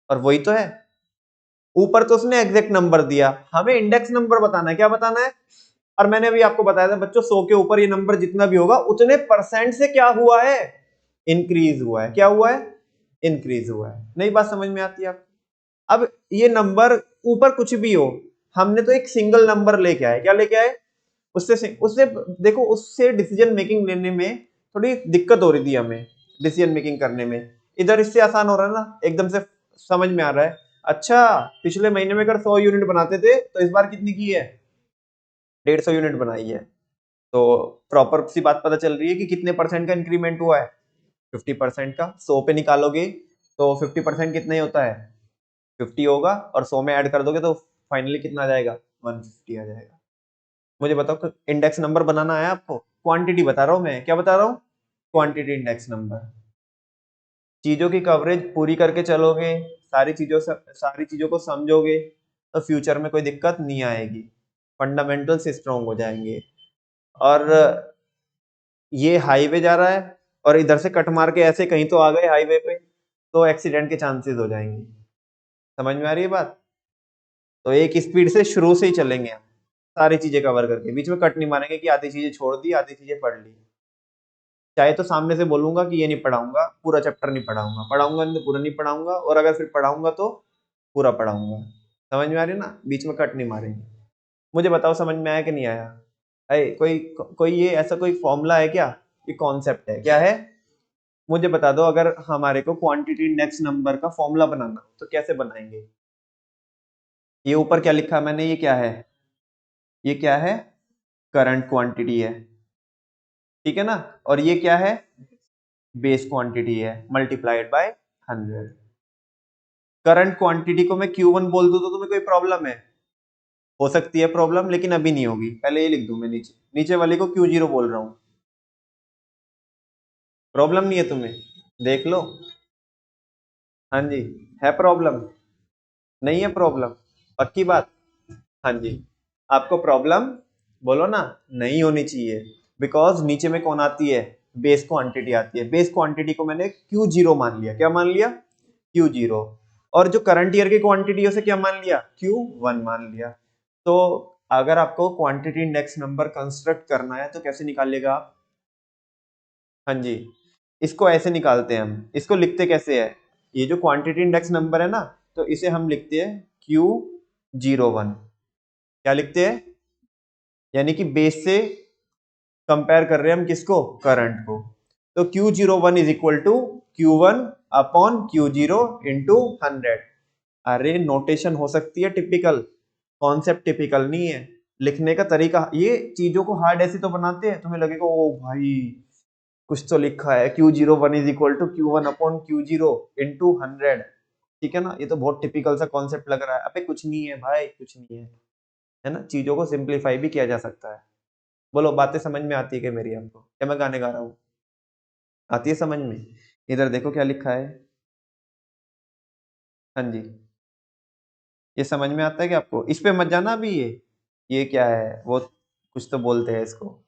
और वही तो है। ऊपर तो उसने एग्जैक्ट नंबर दिया, हमें इंडेक्स नंबर बताना है। क्या बताना है? और मैंने अभी आपको बताया था बच्चों, 100 के ऊपर ये नंबर जितना भी होगा उतने परसेंट से क्या हुआ है? इंक्रीज हुआ है। क्या हुआ है? इंक्रीज हुआ है। नई बात समझ में आती है आपको? अब ये नंबर ऊपर कुछ भी हो, हमने तो एक सिंगल नंबर लेके आए। क्या लेके आए? उससे उससे देखो, उससे डिसीजन मेकिंग लेने में थोड़ी दिक्कत हो रही थी हमें, डिसीजन मेकिंग करने में। इधर इससे आसान हो रहा है ना, एकदम से समझ में आ रहा है। अच्छा, पिछले महीने में अगर 100 यूनिट बनाते थे तो इस बार कितनी की है? 150 यूनिट बनाई है। तो प्रॉपर सी बात पता चल रही है कि कितने परसेंट का इंक्रीमेंट हुआ है? 50% का। 100 पे निकालोगे तो 50% कितना ही होता है? 50 होगा, और 100 में ऐड कर दोगे तो फाइनली कितना आ जाएगा? 150 आ जाएगा। मुझे बताओ, इंडेक्स नंबर बनाना है आपको? क्वांटिटी बता रहा हूं मैं। क्या बता रहा हूं? Quantity index number. चीजों की कवरेज पूरी करके चलोगे, सारी चीजों को समझोगे, तो फ्यूचर में कोई दिक्कत नहीं आएगी, फंडामेंटल्स स्ट्रॉन्ग हो जाएंगे। और ये हाईवे जा रहा है और इधर से कट मार के ऐसे कहीं तो आ गए हाईवे पे, तो एक्सीडेंट के चांसेस हो जाएंगे। समझ में आ रही है बात? तो एक स्पीड से शुरू से ही चलेंगे हम, सारी चीजें कवर करके, बीच में कट नहीं मारेंगे कि आधी चीजें छोड़ दी आधी चीजें पढ़ ली। चाहे तो सामने से बोलूंगा कि ये नहीं पढ़ाऊंगा, पूरा चैप्टर नहीं पढ़ाऊंगा, पढ़ाऊंगा नहीं तो पूरा नहीं पढ़ाऊंगा, और अगर फिर पढ़ाऊंगा तो पूरा पढ़ाऊंगा। समझ में आ रही है ना? बीच में कट नहीं मारेंगे। मुझे बताओ समझ में आया कि नहीं आया? अरे कोई कोई ये ऐसा कोई फॉर्मूला है क्या? ये कॉन्सेप्ट है क्या है? मुझे बता दो, अगर हमारे को क्वांटिटी इंडेक्स नंबर का फॉर्मूला बनाना हो तो कैसे बनाएंगे? ये ऊपर क्या लिखा मैंने? ये क्या है? ये क्या है? करंट क्वांटिटी है, ठीक है ना, और ये क्या है, बेस क्वांटिटी है मल्टीप्लाइड बाय 100। करंट क्वांटिटी को मैं Q1 बोल दूं तो तुम्हें कोई प्रॉब्लम है? हो सकती है प्रॉब्लम, लेकिन अभी नहीं होगी। पहले ये लिख दूं मैं नीचे, नीचे वाले को Q0 बोल रहा हूं। प्रॉब्लम नहीं है तुम्हें? देख लो। हाँ जी, है प्रॉब्लम? नहीं है प्रॉब्लम? पक्की बात? हाँ जी, आपको प्रॉब्लम बोलो ना नहीं होनी चाहिए, बिकॉज नीचे में कौन आती है, बेस क्वांटिटी आती है। बेस क्वांटिटी को मैंने Q0 मान लिया। क्या मान लिया? Q0। और जो करंट ईयर की क्वांटिटी है उसे क्या मान लिया, Q1 मान लिया। तो अगर आपको क्वांटिटी इंडेक्स नंबर कंस्ट्रक्ट करना है तो कैसे निकालिएगा आप? हाँ जी, इसको ऐसे निकालते हैं हम। इसको लिखते कैसे है, ये जो क्वांटिटी इंडेक्स नंबर है ना, तो इसे हम लिखते हैं Q01। क्या लिखते हैं? यानी कि बेस से कंपेयर कर रहे हैं हम किसको, करंट को। तो Q01 is equal to Q1 upon Q0 into 100। अरे नोटेशन हो सकती है टिपिकल, कॉन्सेप्ट टिपिकल नहीं है। लिखने का तरीका, ये चीजों को हार्ड ऐसे तो बनाते हैं, तुम्हें लगेगा ओ भाई कुछ तो लिखा है, Q01 is equal to Q1 upon Q0 into 100, ठीक है ना। ये तो बहुत टिपिकल सा कॉन्सेप्ट लग रहा है। अबे कुछ नहीं है भाई, कुछ नहीं है ना। चीजों को सिंप्लीफाई भी किया जा सकता है। बोलो, बातें समझ में आती है क्या मेरी आपको, क्या मैं गाने गा रहा हूँ? आती है समझ में? इधर देखो क्या लिखा है। हाँ जी, ये समझ में आता है कि आपको? इस पे मत जाना अभी। ये क्या है, वो कुछ तो बोलते हैं इसको।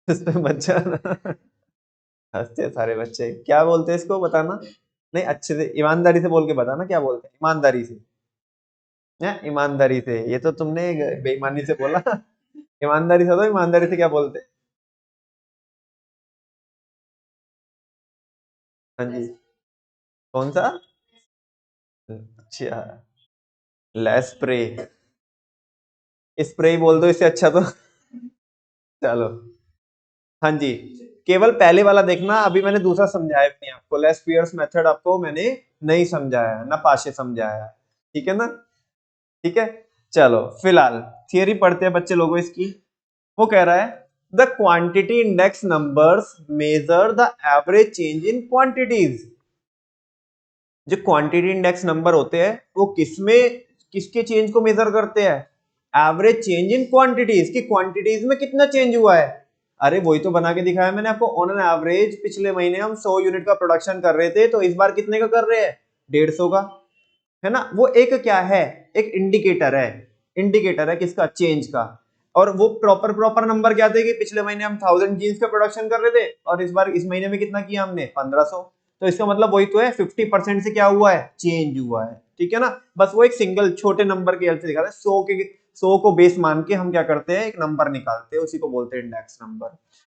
इस पे मत जाना। हंसते हैं सारे बच्चे। क्या बोलते हैं इसको, बताना। नहीं, अच्छे से ईमानदारी से बोल के बताना क्या बोलते हैं, ईमानदारी से। है ईमानदारी से, ये तो तुमने बेईमानी से बोला। ईमानदारी से, तो ईमानदारी से क्या बोलते हैं? हाँ जी, कौन सा? अच्छा, लेस्प्रे। स्प्रे ही बोल दो इससे अच्छा तो। चलो, हाँ जी, केवल पहले वाला देखना। अभी मैंने दूसरा समझाया भी नहीं आपको, लेस पियर्स मेथड आपको मैंने नहीं समझाया ना, पाशे समझाया। ठीक है ना? ठीक है, चलो फिलहाल थियरी पढ़ते हैं बच्चे लोगों इसकी। वो कह रहा है the quantity index numbers measure the average change in quantities. जो क्वांटिटी इंडेक्स नंबर होते हैं वो किसमें, किसके चेंज को मेजर करते हैं, एवरेज चेंज इन क्वांटिटीज, की क्वांटिटीज में कितना चेंज हुआ है। अरे वही तो बना के दिखाया मैंने आपको। ऑन एन एवरेज पिछले महीने हम 100 यूनिट का प्रोडक्शन कर रहे थे, तो इस बार कितने का कर रहे हैं, 150 का, है ना। वो एक क्या है, एक इंडिकेटर है। इंडिकेटर है किसका, चेंज का। और वो प्रॉपर प्रॉपर नंबर क्या थे कि पिछले महीने हम 1000 जीन्स का प्रोडक्शन कर रहे थे और इस बार इस महीने में कितना किया हमने, 1500। तो इसका मतलब वही तो है, 50% से क्या हुआ है, चेंज हुआ है। ठीक है ना। बस वो एक सिंगल छोटे नंबर की हेल्प से दिखाते हैं। 100 को बेस मान के हम क्या करते हैं, एक नंबर निकालते हैं, उसी को बोलते हैं index number.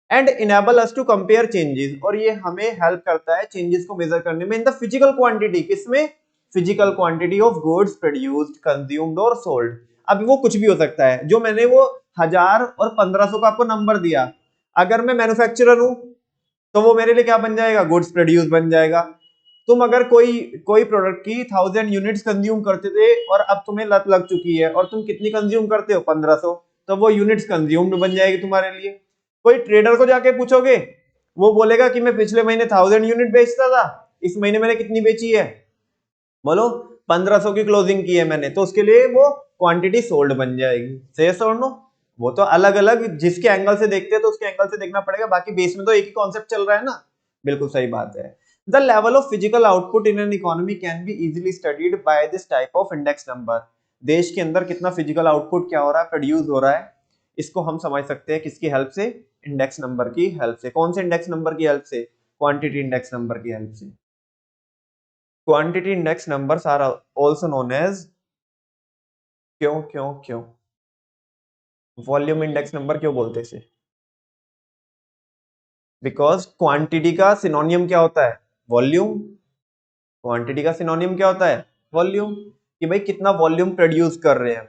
And enable us to compare changes, और ये हमें हेल्प करता है चेंजेस को मेजर करने में इन द फिजिकल क्वांटिटी। किसमें, physical quantity of goods produced, consumed और सोल्ड। अब वो कुछ भी हो सकता है। जो मैंने वो 1000 और 1500 का आपको नंबर दिया, अगर मैं मैन्युफैक्चरर हूं तो वो मेरे लिए क्या बन जाएगा, गुड्स प्रोड्यूस बन जाएगा। तुम अगर कोई कोई प्रोडक्ट की 1000 यूनिट्स कंज्यूम करते थे और अब तुम्हें लत लग चुकी है और तुम कितनी कंज्यूम करते हो, 1500, तो वो यूनिट्स कंज्यूम्ड बन जाएगी तुम्हारे लिए। कोई ट्रेडर को जाके पूछोगे, वो बोलेगा कि मैं पिछले महीने 1000 यूनिट बेचता था, इस महीने मैंने कितनी बेची है, बोलो 1500 की क्लोजिंग की है मैंने, तो उसके लिए वो क्वांटिटी सोल्ड बन जाएगी। सही है और नो? वो तो अलग अलग जिसके एंगल से देखते हैं तो उसके एंगल से देखना पड़ेगा, बाकी बेस में तो एक ही कॉन्सेप्ट चल रहा है ना। बिल्कुल सही बात है। The level of physical output in an economy can be easily studied by this type of index number. देश के अंदर कितना फिजिकल आउटपुट क्या हो रहा है, प्रोड्यूस हो रहा है, इसको हम समझ सकते हैं किसकी हेल्प से, इंडेक्स नंबर की हेल्प से। कौन से इंडेक्स नंबर की हेल्प से, क्वांटिटी इंडेक्स नंबर की हेल्प से। Quantity index numbers are also known as, क्यों क्यों क्यों, वॉल्यूम इंडेक्स नंबर क्यों बोलते हैं इसे, बिकॉज क्वांटिटी का सिनोनियम क्या होता है, वॉल्यूम। क्वांटिटी का सिनोनियम क्या होता है, वॉल्यूम। कि भाई कितना वॉल्यूम प्रोड्यूस कर रहे हैं,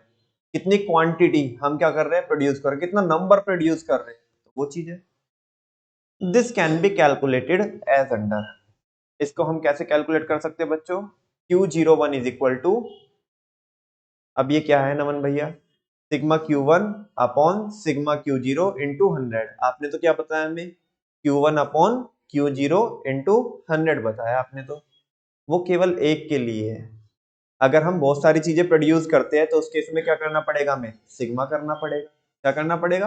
कितनी क्वांटिटी हम क्या कर रहे हैं, प्रोड्यूस कर रहे हैं, कितना नंबर प्रोड्यूस कर रहे हैं, तो वो चीज है। This can be calculated as under. इसको हम कैसे कैलकुलेट कर सकते हैं बच्चों, Q01 इज इक्वल टू, अब ये क्या है नमन भैया, sigma Q1 upon sigma Q0 into 100। आपने तो क्या बताया हमें, Q1 अपॉन Q0 इंटू 100 बताया आपने, तो वो केवल एक के लिए है। अगर हम बहुत सारी चीजें प्रोड्यूस करते हैं तो उस केस में क्या करना पड़ेगा, हमें सिग्मा करना पड़ेगा। क्या करना पड़ेगा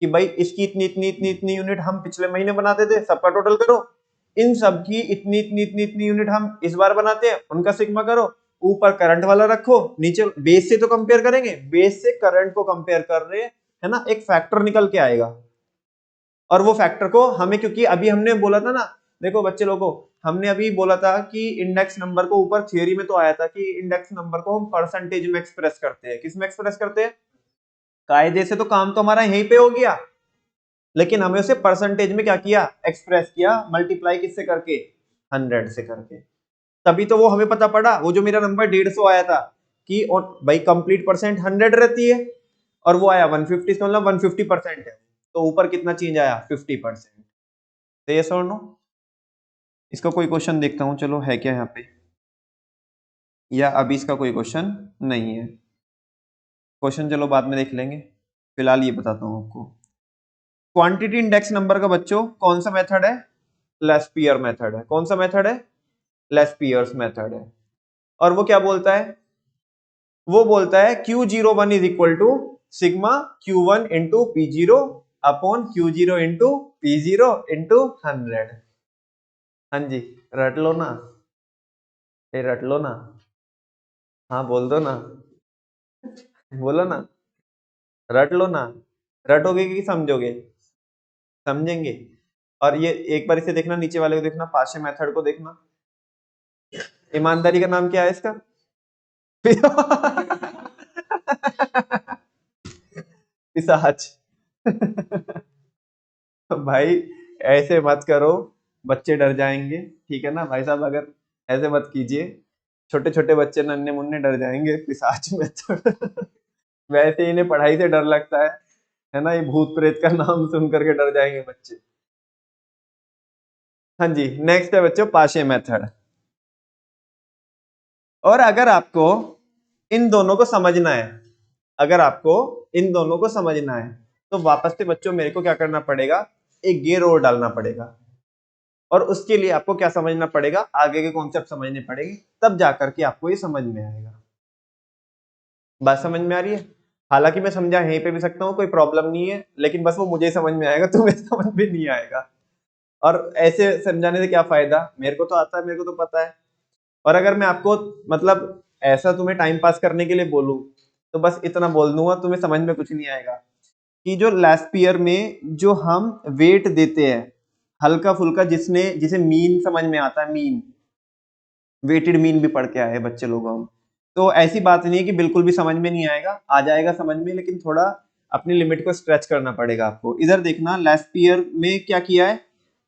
कि भाई इसकी इतनी इतनी इतनी इतनी यूनिट हम पिछले महीने बनाते थे, सबका टोटल करो, इन सब की इतनी इतनी इतनी इतनी यूनिट हम इस बार बनाते हैं, उनका सिग्मा करो, ऊपर करंट वाला रखो, नीचे बेस से तो कंपेयर करेंगे, बेस से करंट को कंपेयर कर रहे हैं, है ना, एक फैक्टर निकल के आएगा। और वो फैक्टर को हमें, क्योंकि अभी हमने बोला था ना, देखो बच्चे लोगों, हमने अभी बोला था कि इंडेक्स नंबर को, ऊपर थियरी में तो आया था कि इंडेक्स नंबर को हम परसेंटेज में एक्सप्रेस करते हैं। किस में एक्सप्रेस करते हैं, कायदे से तो काम तो हमारा यहीं पे हो गया, लेकिन हमें उसे परसेंटेज में क्या किया, एक्सप्रेस किया, मल्टीप्लाई किससे करके, 100 से करके। तभी तो वो हमें पता पड़ा, वो जो मेरा नंबर 150 आया था कि भाई कंप्लीट परसेंट 100 रहती है, और वो आया 150, इसका मतलब 150% है, तो ऊपर कितना चेंज आया, 50%। तो ये और नो, इसका कोई क्वेश्चन देखता हूं, चलो है क्या यहाँ पे, या अभी इसका कोई क्वेश्चन नहीं है। क्वेश्चन चलो बाद में देख लेंगे, फिलहाल ये बताता हूं आपको। क्वांटिटी इंडेक्स नंबर का बच्चों कौन सा मेथड है, लेस्पियर मेथड है। कौन सा मेथड है, लेस्पियर्स मेथड है। और वो क्या बोलता है, वो बोलता है Q01 is equal to sigma Q1 into P0 upon Q0 into P0 into 100। हाँ जी, रट लो ना, ये रट लो ना, हाँ बोल दो ना, बोलो ना, रट लो ना, रटोगे कि समझोगे, समझेंगे। और ये एक बार इसे देखना, नीचे वाले को देखना, पाशे मेथड को देखना, ईमानदारी का नाम क्या है इसका पिशाच भाई ऐसे मत करो, बच्चे डर जाएंगे, ठीक है ना भाई साहब, अगर ऐसे मत कीजिए, छोटे छोटे बच्चे नन्हे मुन्ने डर जाएंगे पिशाच में वैसे इन्हें पढ़ाई से डर लगता है ना, ये भूत प्रेत का नाम सुन करके डर जाएंगे बच्चे। हाँ जी, नेक्स्ट है बच्चों पाशे मेथड। और अगर आपको इन दोनों को समझना है, अगर आपको इन दोनों को समझना है, तो वापस से बच्चों मेरे को क्या करना पड़ेगा, एक गियर और डालना पड़ेगा, और उसके लिए आपको क्या समझना पड़ेगा, आगे के कॉन्सेप्ट समझने पड़ेंगे, तब जाकर के आपको ये समझ में आएगा। बात समझ में आ रही है, हालांकि मैं समझा यहीं पे भी सकता हूँ, कोई प्रॉब्लम नहीं है, लेकिन बस वो मुझे समझ में आएगा, तुम्हें समझ में नहीं आएगा। और ऐसे समझाने से क्या फायदा, मेरे को तो आता है, मेरे को तो पता है। और अगर मैं आपको मतलब ऐसा तुम्हें टाइम पास करने के लिए बोलूं, तो बस इतना बोल दूंगा, तुम्हें समझ में कुछ नहीं आएगा कि जो लेस्पियर में जो हम वेट देते हैं हल्का फुल्का, जिसे मीन समझ में आता है, मीन, वेटेड मीन भी पढ़ के आए बच्चे लोग हम, तो ऐसी बात नहीं है कि बिल्कुल भी समझ में नहीं आएगा, आ जाएगा समझ में, लेकिन थोड़ा अपनी लिमिट को स्ट्रेच करना पड़ेगा आपको। इधर देखना, लेस्पियर में क्या किया है,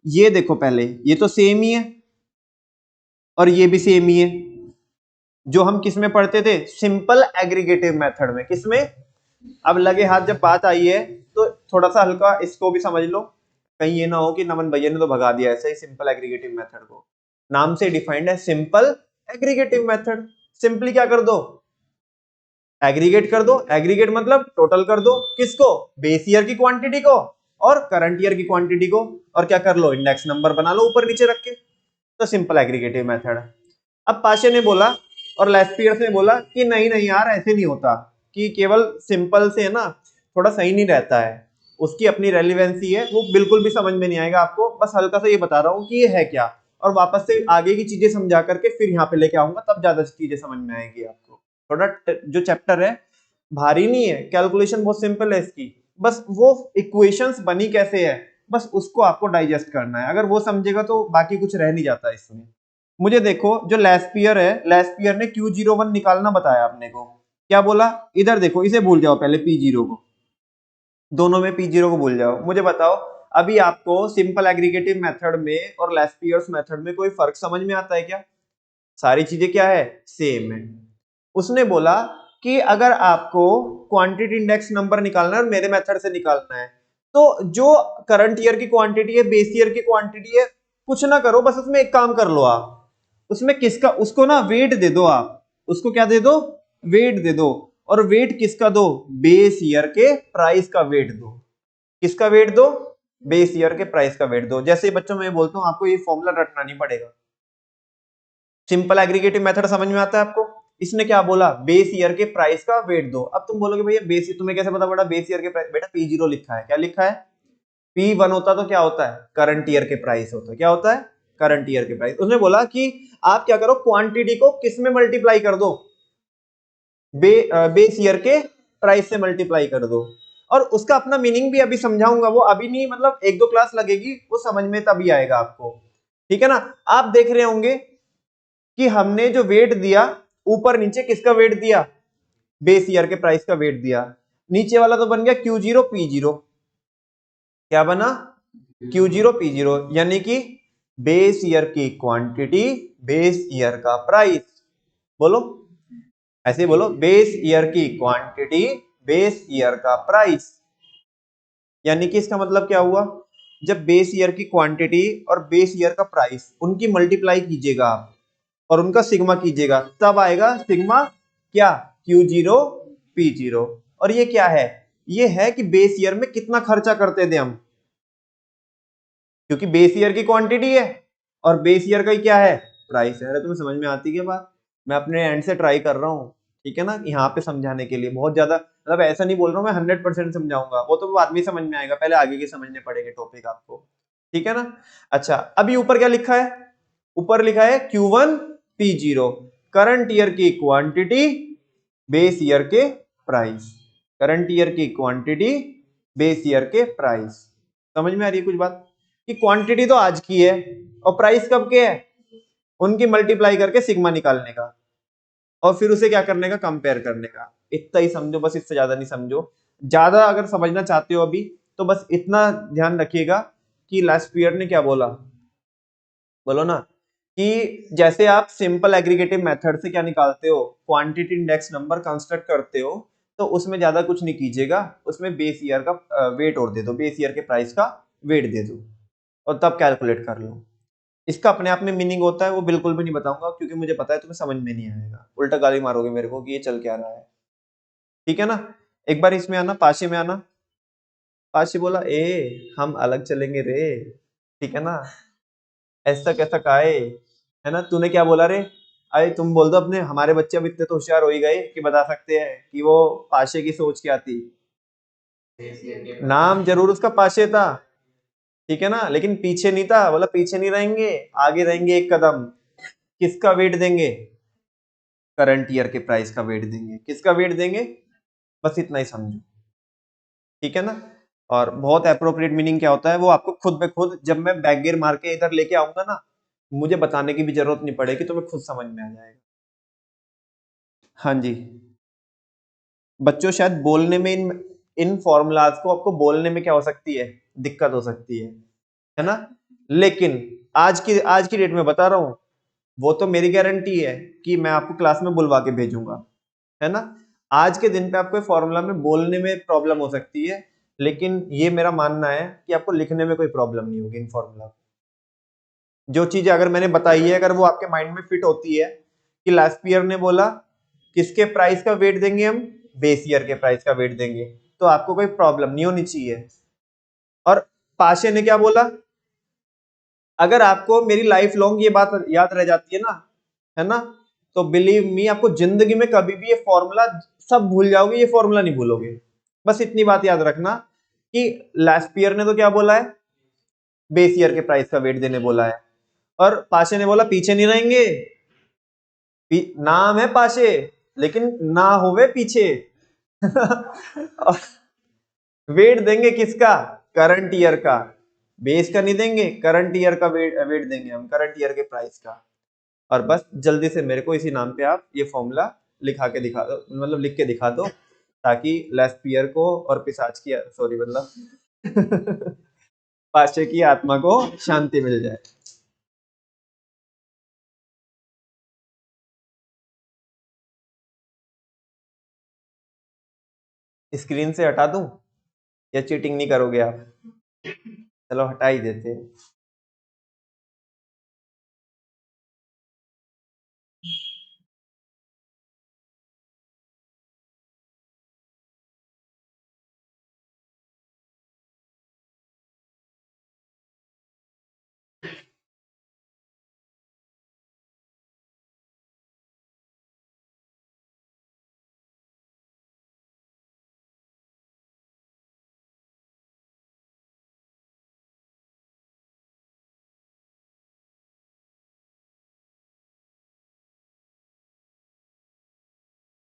ये देखो पहले, ये तो सेम ही है, और ये भी सेम ही है, जो हम किस में पढ़ते थे, सिंपल एग्रीगेटिव मेथड में। किसमें, अब लगे हाथ जब बात आई है, तो थोड़ा सा हल्का इसको भी समझ लो, कहीं ये ना हो कि नमन भैया ने तो भगा दिया ऐसे ही सिंपल एग्रीगेटिव मेथड को। नाम से डिफाइंड है सिंपल एग्रीगेटिव मेथड। सिंपली क्या कर दो, एग्रीगेट कर दो, एग्रीगेट मतलब टोटल कर दो, किसको, बेस ईयर की क्वांटिटी को और करंट ईयर की क्वांटिटी को, और क्या कर लो, इंडेक्स नंबर बना लो ऊपर नीचे रख के, तो सिंपल एग्रीगेटिव मेथड है। अब पाशे ने बोला और लेस्पियर्स ने बोला कि नहीं नहीं यार, ऐसे नहीं होता, कि केवल सिंपल से है ना थोड़ा सही नहीं रहता है, उसकी अपनी रेलिवेंसी है, वो बिल्कुल भी समझ में नहीं आएगा आपको, बस हल्का सा ये बता रहा हूँ कि ये है क्या, और वापस से आगे की चीजें समझा करके फिर यहाँ पे लेके आऊंगा, तब ज्यादा चीजें समझ में आएगी आपको। थोड़ा जो चैप्टर है भारी नहीं है, कैलकुलेशन बहुत सिंपल है इसकी, बस वो इक्वेशंस बनी कैसे है, बस उसको आपको डाइजेस्ट करना है, अगर वो समझेगा तो बाकी कुछ रह नहीं जाता इसमें। मुझे देखो, जो लेस्पियर है, लेस्पियर ने Q01 निकालना बताया आपने को, क्या बोला, इधर देखो, इसे भूल जाओ पहले P0 को, दोनों में P0 को भूल जाओ, मुझे बताओ अभी आपको सिंपल एग्रीगेटिव मेथड में और लेस्पियर्स मेथड में कोई फर्क समझ में आता है क्या, सारी चीजें क्या है, सेम है। उसने बोला कि अगर आपको क्वांटिटी इंडेक्स नंबर निकालना है और मेरे मेथड से निकालना है, तो जो करंट ईयर की क्वांटिटी है, बेस ईयर की क्वांटिटी है, कुछ ना करो, बस उसमें एक काम कर लो आप, उसमें किसका, उसको ना वेट दे दो आप, उसको क्या दे दो, वेट दे दो, और वेट किसका दो, बेस ईयर के प्राइस का वेट दो। किसका वेट दो, बेस ईयर के प्राइस का वेट दो। जैसे बच्चों मैं बोलता हूं आपको ये फॉर्मूला रटना नहीं पड़ेगा, सिंपल एग्रीगेटिव मेथड समझ में आता है आपको। इसने क्या बोला, बेस ईयर के प्राइस का वेट दो। अब तुम बोलोगे भैया बेस, तुम्हें कैसे पता पड़ा बेस ईयर के प्राइस, बेटा P0 लिखा है, क्या लिखा है, P1 होता तो क्या होता है, करंट ईयर के प्राइस होता है, क्या होता है, करंट ईयर के प्राइस। उसने बोला कि आप क्या करो, क्वांटिटी को किस में मल्टीप्लाई कर दो, बेस ईयर के प्राइस से मल्टीप्लाई कर दो। और उसका अपना मीनिंग भी अभी समझाऊंगा, वो अभी नहीं, मतलब एक दो क्लास लगेगी, वो समझ में तभी आएगा आपको, ठीक है ना। आप देख रहे होंगे कि हमने जो वेट दिया, ऊपर नीचे किसका वेट दिया, बेस ईयर के प्राइस का वेट दिया। नीचे वाला तो बन गया Q0 P0, क्या बना, Q0 P0, यानी कि बेस ईयर की क्वांटिटी, बेस ईयर का प्राइस। बोलो, ऐसे बोलो, बेस ईयर की क्वांटिटी, बेस ईयर का प्राइस। यानी कि इसका मतलब क्या हुआ, जब बेस ईयर की क्वांटिटी और बेस ईयर का प्राइस उनकी मल्टीप्लाई कीजिएगा आप और उनका सिग्मा कीजिएगा, तब आएगा सिग्मा क्या, Q0 P0। और ये क्या है, ये है कि बेस ईयर में कितना खर्चा करते थे हम, क्योंकि बेस ईयर की क्वांटिटी है और बेस ईयर का ही क्या है, प्राइस है। अरे तुम्हें समझ में आती है बात, मैं अपने एंड से ट्राई कर रहा हूँ, ठीक है ना, यहाँ पे समझाने के लिए बहुत ज्यादा, मतलब ऐसा नहीं बोल रहा हूँ मैं 100% समझाऊंगा, वो तो बाद में समझ में आएगा, पहले आगे के समझने पड़ेंगे टॉपिक आपको, ठीक है ना। अच्छा, अभी ऊपर क्या लिखा है, ऊपर लिखा है Q1 P0, करंट ईयर की क्वांटिटी, बेस ईयर के प्राइस, करंट ईयर की क्वांटिटी, बेस ईयर के प्राइस। समझ में आ रही है कुछ बात, कि क्वांटिटी तो आज की है और प्राइस कब के है, उनकी मल्टीप्लाई करके सिग्मा निकालने का और फिर उसे क्या करने का, कंपेयर करने का। इतना ही समझो बस, इससे ज्यादा नहीं समझो। ज्यादा अगर समझना चाहते हो अभी, तो बस इतना ध्यान रखिएगा कि लास्पियर ने क्या बोला, बोलो ना, कि जैसे आप सिंपल एग्रीगेटिव मेथड से क्या निकालते हो, क्वांटिटी इंडेक्स नंबर कंस्ट्रक्ट करते हो, तो उसमें ज्यादा कुछ नहीं कीजिएगा, उसमें बेस ईयर का वेट और दे दो, बेस ईयर के प्राइस का वेट दे दो और तब कैलकुलेट कर लो। इसका अपने आप में मीनिंग होता है, वो बिल्कुल भी नहीं बताऊंगा, क्योंकि मुझे पता है तुम्हें समझ में नहीं आएगा, उल्टा गाली मारोगे मेरे को कि ये चल क्या रहा है, ठीक है ना। एक बार इसमें आना, पाशे में आना। पाशे बोला, ए हम अलग चलेंगे रे, ठीक है ना, ऐसा कैसा काहे, है ना। तूने क्या बोला रे, अरे तुम बोल दो अपने, हमारे बच्चे अब इतने तो होशियार हो ही गए कि बता सकते हैं कि वो पाशे की सोच क्या थी। नाम जरूर उसका पाशे था, ठीक है ना, लेकिन पीछे नहीं था। बोला पीछे नहीं रहेंगे, आगे रहेंगे एक कदम। किसका वेट देंगे, करंट ईयर के प्राइस का वेट देंगे। किसका वेट देंगे, बस इतना ही समझो, ठीक है ना। और बहुत अप्रोप्रिएट मीनिंग क्या होता है, वो आपको खुद पे खुद, जब मैं बैक गियर मार के इधर लेके आऊंगा ना, मुझे बताने की भी जरूरत नहीं पड़ेगी, तुम्हें खुद समझ में आ जाएगा। हाँ जी, बच्चों शायद बोलने में इन फॉर्मूलाज को आपको बोलने में क्या हो सकती है, दिक्कत हो सकती है ना। लेकिन आज की डेट में बता रहा हूं, वो तो मेरी गारंटी है कि मैं आपको क्लास में बुलवा के भेजूंगा, है ना। आज के दिन पे आपको फॉर्मूला में बोलने में प्रॉब्लम हो सकती है, लेकिन ये मेरा मानना है कि आपको लिखने में कोई प्रॉब्लम नहीं होगी इन फॉर्मूला। जो चीजें अगर मैंने बताई है, अगर वो आपके माइंड में फिट होती है कि लास्पियर ने बोला किसके प्राइस का वेट देंगे हम, बेस ईयर के प्राइस का वेट देंगे, तो आपको कोई प्रॉब्लम नहीं होनी चाहिए। और पाशे ने क्या बोला, अगर आपको मेरी लाइफ लॉन्ग ये बात याद रह जाती है ना, तो बिलीव मी, आपको जिंदगी में कभी भी ये फॉर्मूला सब भूल जाओगे, ये फॉर्मूला नहीं भूलोगे। बस इतनी बात याद रखना कि लास्पियर ने तो क्या बोला है, बेस ईयर के प्राइस का वेट देने बोला है, और पाशे ने बोला पीछे नहीं रहेंगे। नाम है पाशे, लेकिन ना होवे पीछे। और वेट देंगे किसका, करंट ईयर का, बेस का नहीं देंगे, करंट ईयर का वेट देंगे हम, करंट ईयर के प्राइस का। और बस जल्दी से मेरे को इसी नाम पे आप ये फॉर्मूला लिखा के दिखा दो, मतलब लिख के दिखा दो, ताकि लेस्पियर को और पिशाच की, सॉरी मतलब पाशे की आत्मा को शांति मिल जाए। स्क्रीन से हटा दूं या चीटिंग नहीं करोगे आप, चलो हटा ही देते हैं।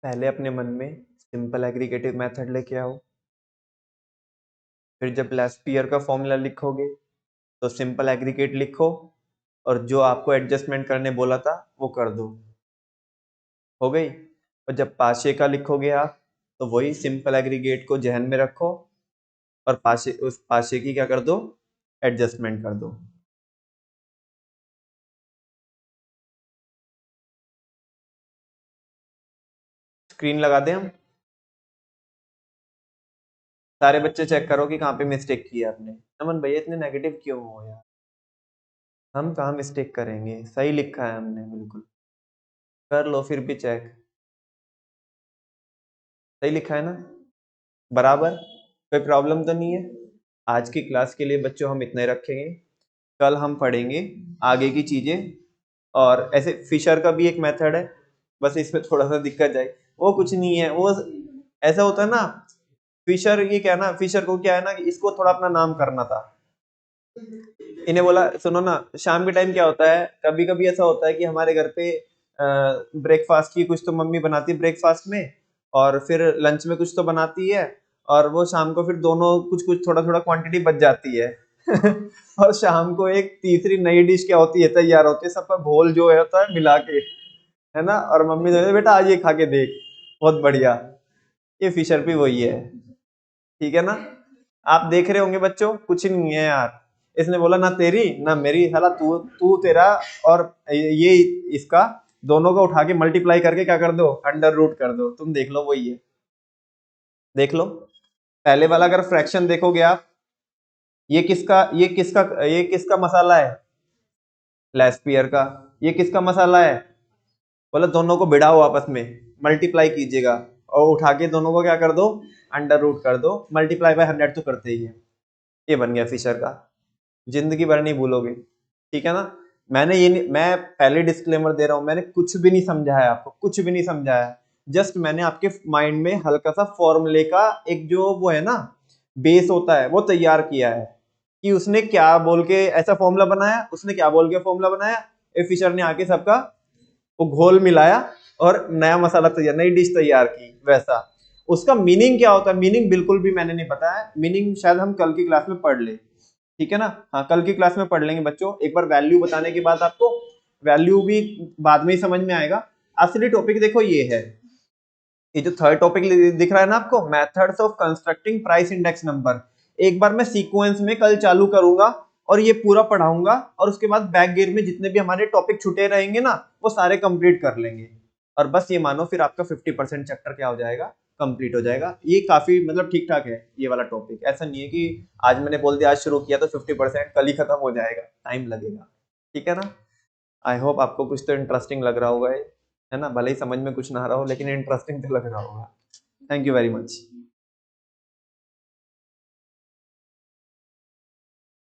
पहले अपने मन में सिंपल एग्रीगेटिव मेथड लेके आओ, फिर जब लेस्पियर का फॉर्मूला लिखोगे तो सिंपल एग्रीगेट लिखो और जो आपको एडजस्टमेंट करने बोला था वो कर दो, हो गई। और जब पाशे का लिखोगे आप तो वही सिंपल एग्रीगेट को जहन में रखो और उस पाशे की क्या कर दो, एडजस्टमेंट कर दो। स्क्रीन लगा दें हम, सारे बच्चे चेक करो कि कहाँ पे मिस्टेक की है आपने। नमन भैया इतने नेगेटिव क्यों हो यार, हम कहाँ मिस्टेक करेंगे, सही लिखा है हमने बिल्कुल। कर लो फिर भी चेक, सही लिखा है ना, बराबर, कोई प्रॉब्लम तो नहीं है। आज की क्लास के लिए बच्चों हम इतने रखेंगे, कल हम पढ़ेंगे आगे की चीजें। और ऐसे फिशर का भी एक मेथड है, बस इसमें थोड़ा सा दिक्कत जाए, वो कुछ नहीं है, वो ऐसा होता है ना, फिशर ये क्या है ना, फिशर को क्या है ना कि इसको थोड़ा अपना नाम करना था। इन्हें बोला सुनो ना, शाम के टाइम क्या होता है, कभी कभी ऐसा होता है कि हमारे घर पे ब्रेकफास्ट की कुछ तो मम्मी बनाती है ब्रेकफास्ट में, और फिर लंच में कुछ तो बनाती है, और वो शाम को फिर दोनों कुछ कुछ थोड़ा थोड़ा क्वांटिटी बच जाती है और शाम को एक तीसरी नई डिश क्या होती है, तैयार होती है, सबका घोल जो होता है मिला के, है ना, और मम्मी कहती है बेटा आज ये खा के देख, बहुत बढ़िया। ये फिशर भी वही है, ठीक है ना। आप देख रहे होंगे बच्चों, कुछ नहीं है यार, इसने बोला ना तेरी ना मेरी, साला तू तू तेरा और ये इसका, दोनों को उठा के मल्टीप्लाई करके क्या कर दो, अंडर रूट कर दो, तुम देख लो वही है। देख लो पहले वाला अगर फ्रैक्शन देखोगे आप, ये किसका मसाला है, लेस्पियर का। ये किसका मसाला है, बोला दोनों को भिड़ाओ आपस में, मल्टीप्लाई कीजिएगा और उठा के दोनों को क्या कर दो, अंडर रूट कर दो, मल्टीप्लाई बाय 100 तो करते ही है। ये बन गया फिशर का, जिंदगी भर नहीं भूलोगे, ठीक है ना। मैं पहले डिस्क्लेमर दे रहा हूं, मैंने कुछ भी नहीं समझाया आपको, कुछ भी नहीं समझाया, जस्ट मैंने आपके माइंड में हल्का सा फॉर्मूले का एक जो वो है ना बेस होता है वो तैयार किया है, कि उसने क्या बोल के ऐसा फॉर्मूला बनाया, उसने क्या बोल के फॉर्मूला बनाया, ए फिशर ने आके सबका वो घोल मिलाया और नया मसाला तैयार, नई डिश तैयार की, वैसा। उसका मीनिंग क्या होता है, मीनिंग बिल्कुल भी मैंने नहीं बताया, मीनिंग शायद हम कल की क्लास में पढ़ ले, ठीक है ना। हाँ कल की क्लास में पढ़ लेंगे बच्चों, एक बार वैल्यू बताने के बाद आपको वैल्यू भी बाद में ही समझ में आएगा। असली टॉपिक देखो ये है, ये जो थर्ड टॉपिक दिख रहा है ना आपको, methods of constructing price index number, एक बार मैं सीक्वेंस में कल चालू करूंगा और ये पूरा पढ़ाऊंगा, और उसके बाद बैक गियर में जितने भी हमारे टॉपिक छूटे रहेंगे ना वो सारे कंप्लीट कर लेंगे, और बस ये मानो फिर आपका 50% चैप्टर क्या हो जाएगा, कंप्लीट हो जाएगा। ये काफी मतलब ठीक ठाक है ये वाला टॉपिक, ऐसा नहीं है कि आज मैंने बोल दिया आज शुरू किया तो 50% कल ही खत्म हो जाएगा, टाइम लगेगा, ठीक है ना। आई होप आपको कुछ तो इंटरेस्टिंग लग रहा होगा ये, है ना, भले ही समझ में कुछ ना आ रहा हो लेकिन इंटरेस्टिंग तो लग रहा होगा। Thank you very much.